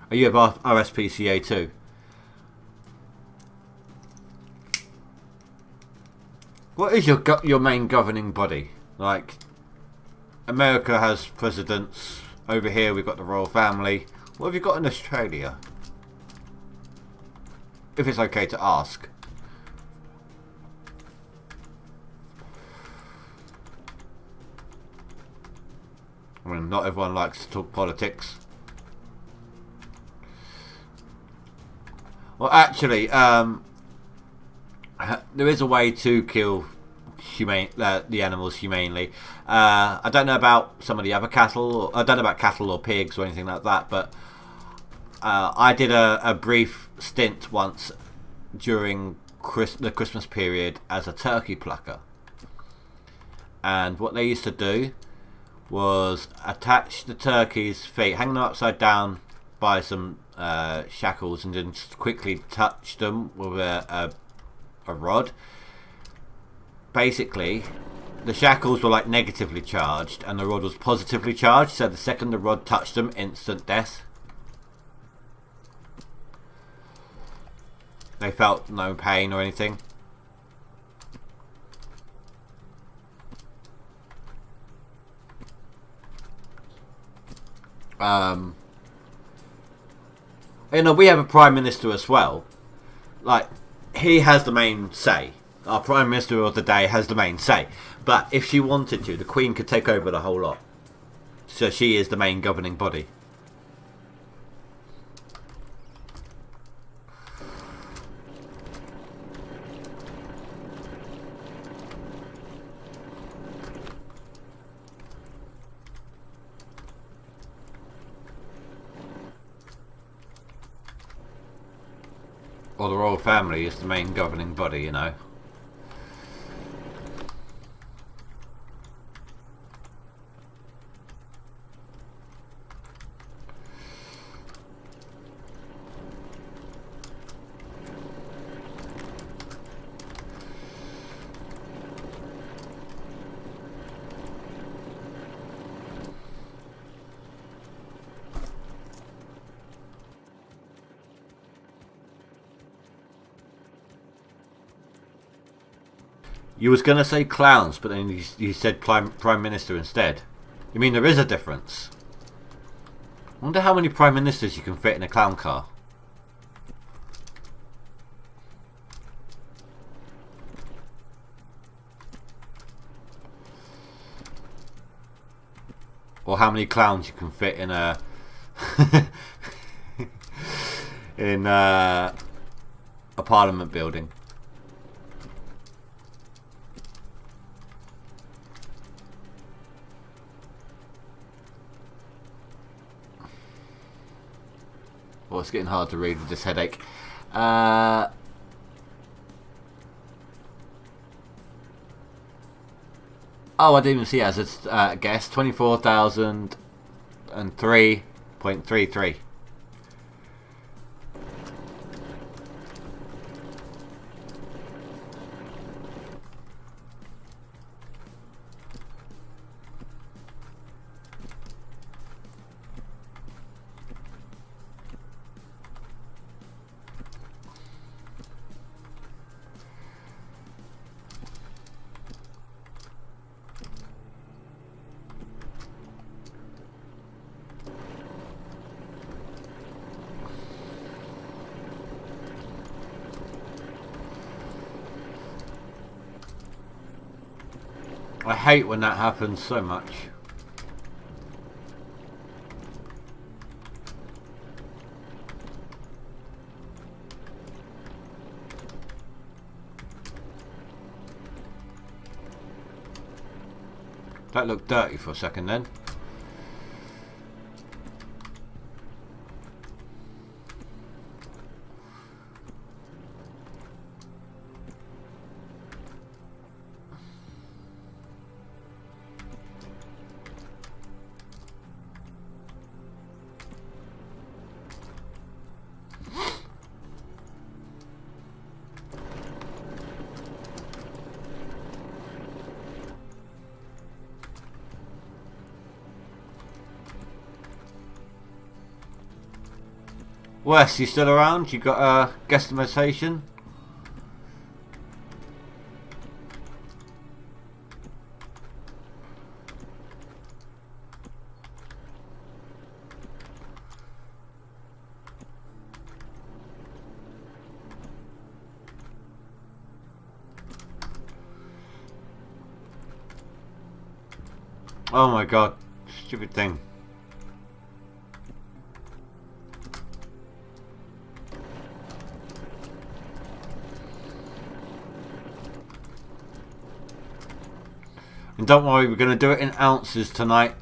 Are you have RSPCA too? What is your main governing body? Like, America has presidents. Over here we've got the royal family. What have you got in Australia? If it's okay to ask. I mean, not everyone likes to talk politics. Well, actually, there is a way to kill the animals humanely. I don't know about some of the other cattle. I don't know about cattle or pigs or anything like that. But I did a brief stint once during the Christmas period as a turkey plucker. And what they used to do was attach the turkey's feet, hang them upside down by some shackles, and then just quickly touch them with a rod. Basically, the shackles were like negatively charged and the rod was positively charged, so the second the rod touched them, instant death. They felt no pain or anything. You know, we have a Prime Minister as well. Like, he has the main say. Our Prime Minister of the day has the main say. But if she wanted to, the Queen could take over the whole lot. So she is the main governing body. Or the royal family is the main governing body, you know. You was going to say clowns, but then you said Prime Minister instead. You mean there is a difference? I wonder how many Prime Ministers you can fit in a clown car. Or how many clowns you can fit in a... in a parliament building. Well, it's getting hard to read with this headache. Oh, I didn't even see it as a guess. 24,003.33. I hate when that happens so much. That looked dirty for a second then. Wes, you still around? You got a guesstimation? Oh my god, stupid thing. And don't worry, we're going to do it in ounces tonight.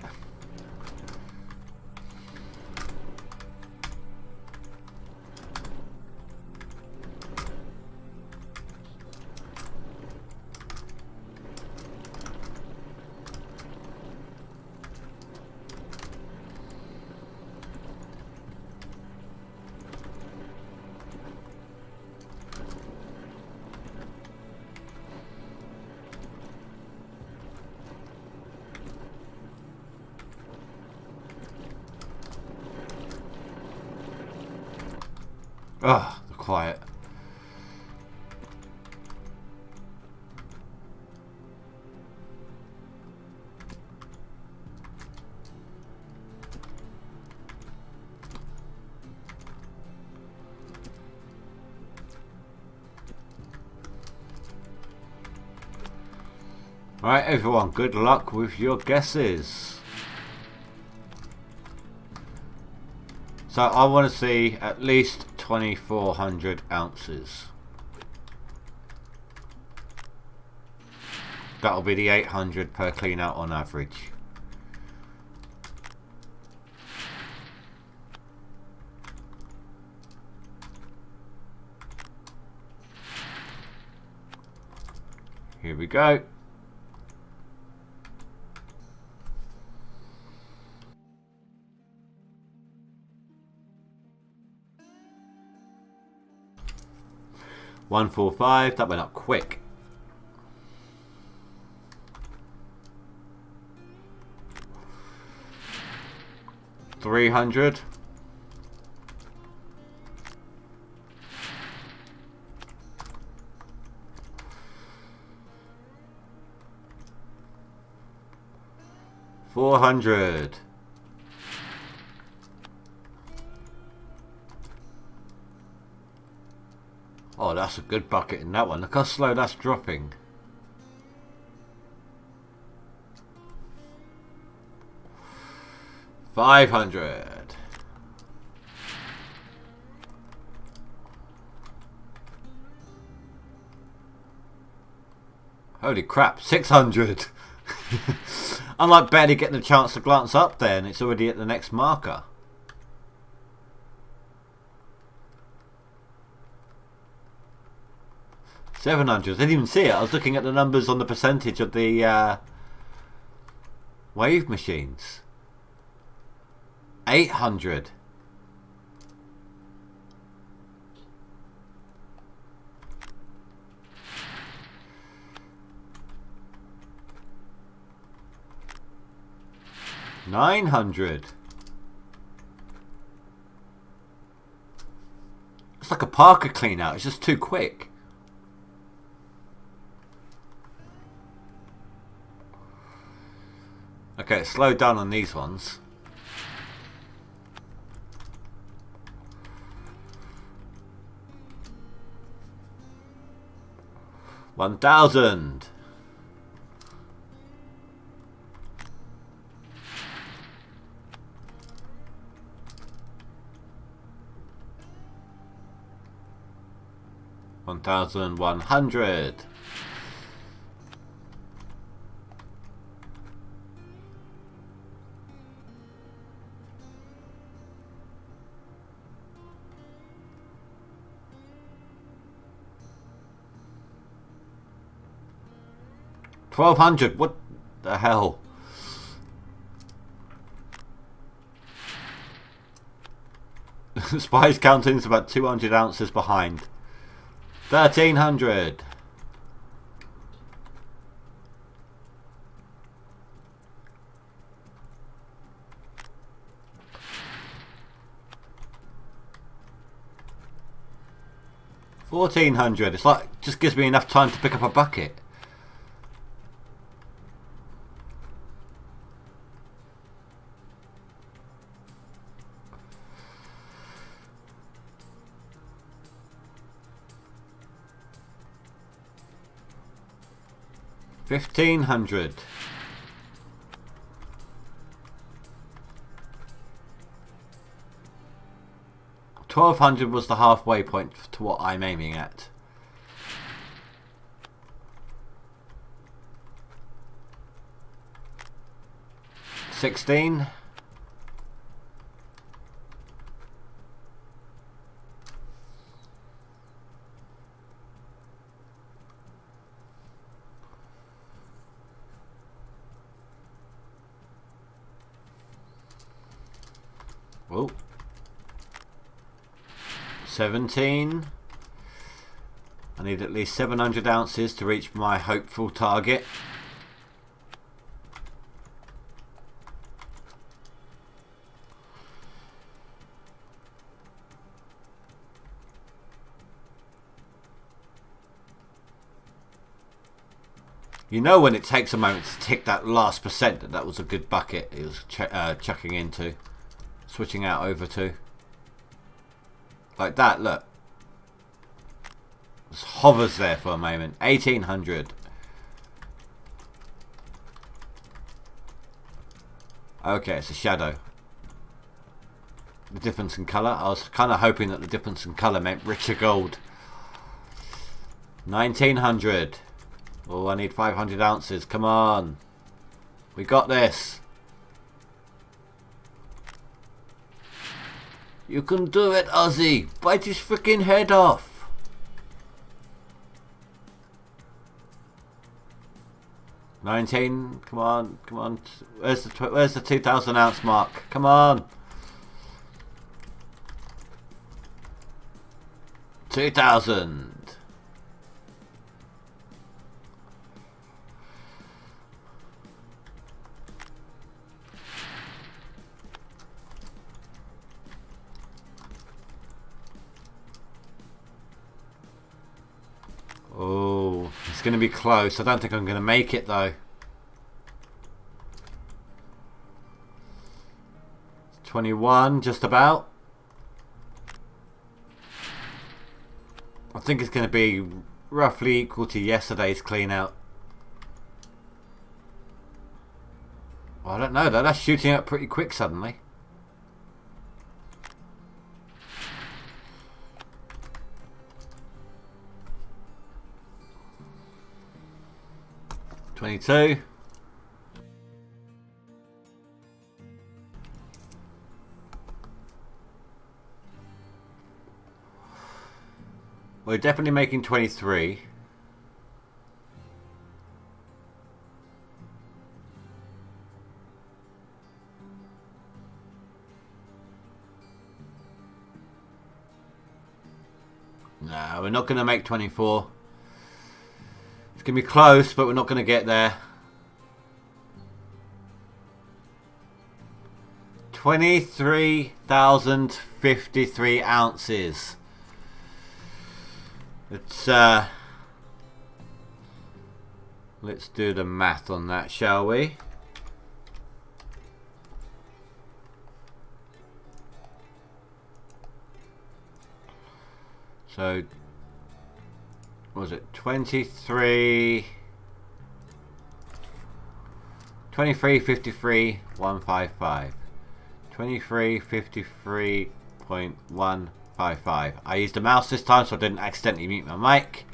Ugh, the quiet. Alright everyone, good luck with your guesses. So I want to see at least 2,400 ounces. That'll be the 800 per clean out on average. Here we go. $145, that went up quick. $300. $400. Oh, that's a good bucket in that one. Look how slow that's dropping. $500. Holy crap, 600. I'm like barely getting the chance to glance up there and it's already at the next marker. $700. I didn't even see it. I was looking at the numbers on the percentage of the wave machines. $800. $900. It's like a Parker clean out. It's just too quick. Okay, slow down on these ones. $1,000. $1,100. $1,200. What the hell? Spice counting is about 200 ounces behind. $1,300. 1400. It's like, just gives me enough time to pick up a bucket. $1,500. 1,200 was the halfway point to what I'm aiming at. $16. Oh. 17. I need at least 700 ounces to reach my hopeful target. You know when it takes a moment to tick that last percent that was a good bucket it was chucking into, switching out over to. Like that, look. Just hovers there for a moment. 1,800. Okay, it's a shadow. The difference in colour. I was kind of hoping that the difference in colour meant richer gold. 1,900. Oh, I need 500 ounces. Come on. We got this. You can do it, Ozzy. Bite his freaking head off. $19. Come on, come on. Where's the 2,000 ounce mark? Come on. 2,000. Oh, it's going to be close. I don't think I'm going to make it though. 21, just about. I think it's going to be roughly equal to yesterday's clean out. Well, I don't know though. That's shooting up pretty quick suddenly. $22. We're definitely making 23. No, we're not going to make 24. It's going to be close, but we're not going to get there. 23,053 ounces. Let's do the math on that, shall we? So, what was it 23.53 155 23.53.155. I used the mouse this time so I didn't accidentally mute my mic.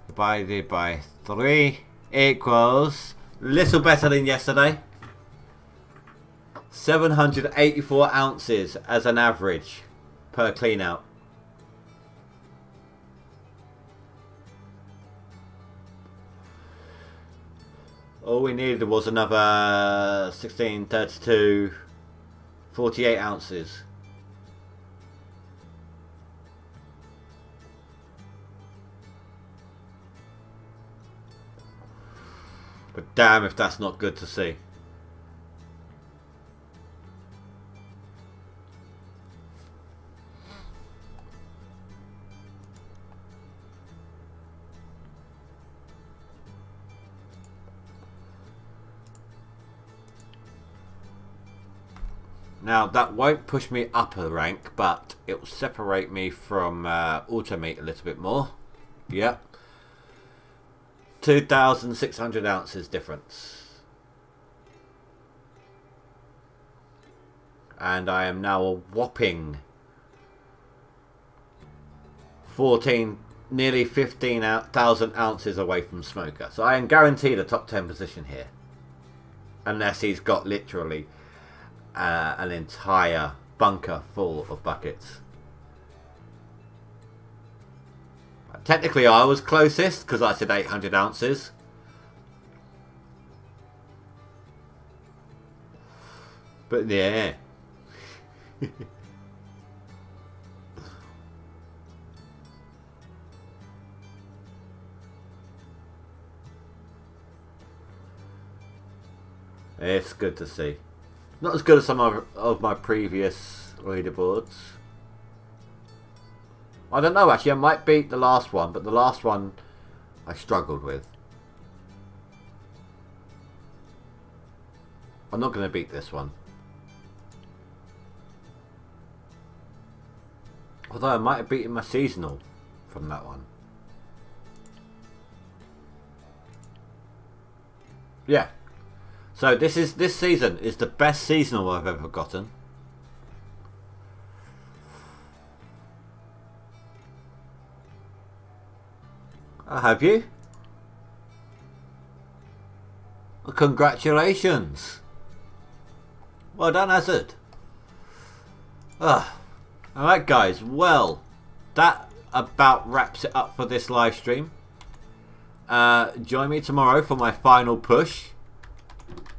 Divided by 3 equals little better than yesterday. 784 ounces as an average per clean out. All we needed was another 16, 32, 48 ounces. But damn if that's not good to see. Now that won't push me up a rank, but it will separate me from Automate a little bit more. Yep. 2,600 ounces difference. And I am now a whopping 14, nearly 15,000 ounces away from Smoker. So I am guaranteed a top 10 position here. Unless he's got literally an entire bunker full of buckets. Technically I was closest because I said 800 ounces. But yeah. It's good to see. Not as good as some of my previous leaderboards. I don't know actually, I might beat the last one, but the last one I struggled with. I'm not going to beat this one. Although I might have beaten my seasonal from that one. Yeah. So this season is the best seasonal I've ever gotten. Have you? Well, congratulations. Well done, Hazard. Alright guys, well, that about wraps it up for this live stream. Join me tomorrow for my final push.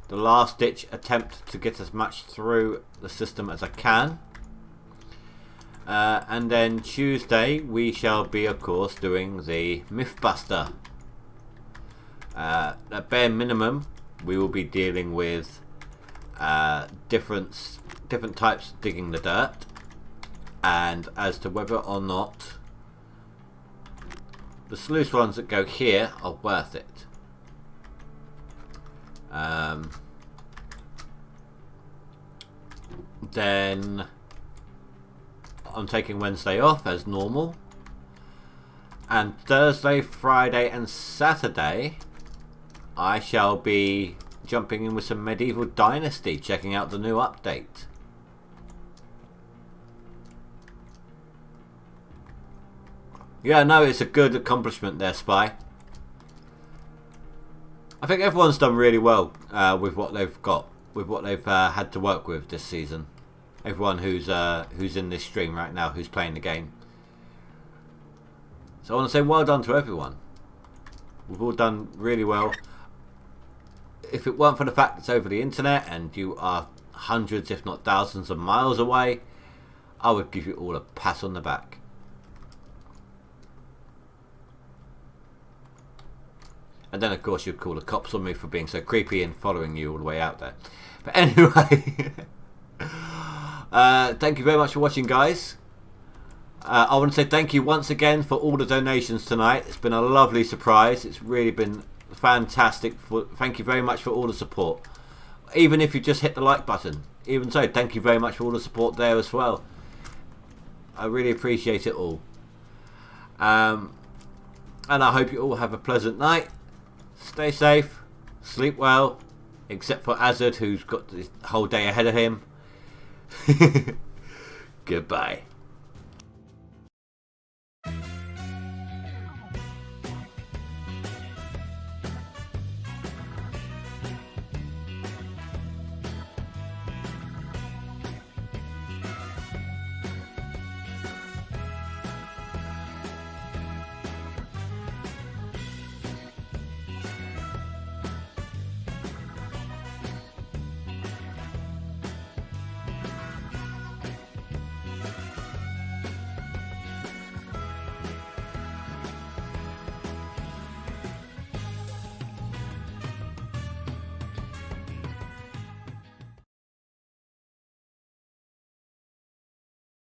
The last ditch attempt to get as much through the system as I can. And then Tuesday we shall be of course doing the Mythbuster. At bare minimum we will be dealing with different types of digging the dirt, and as to whether or not the sluice ones that go here are worth it. Then I'm taking Wednesday off as normal, and Thursday, Friday and Saturday I shall be jumping in with some Medieval Dynasty, checking out the new update. Yeah, no, it's a good accomplishment there, Spy. I think everyone's done really well with what they've got, with what they've had to work with this season. Everyone who's in this stream right now, who's playing the game. So I want to say well done to everyone. We've all done really well. If it weren't for the fact it's over the internet and you are hundreds, if not thousands of miles away, I would give you all a pat on the back. And then of course you'd call the cops on me for being so creepy and following you all the way out there. But anyway, thank you very much for watching, guys. I want to say thank you once again for all the donations tonight. It's been a lovely surprise. It's really been fantastic. Thank you very much for all the support. Even if you just hit the like button. Even so, thank you very much for all the support there as well. I really appreciate it all. And I hope you all have a pleasant night. Stay safe. Sleep well. Except for Azad, who's got the whole day ahead of him. Goodbye.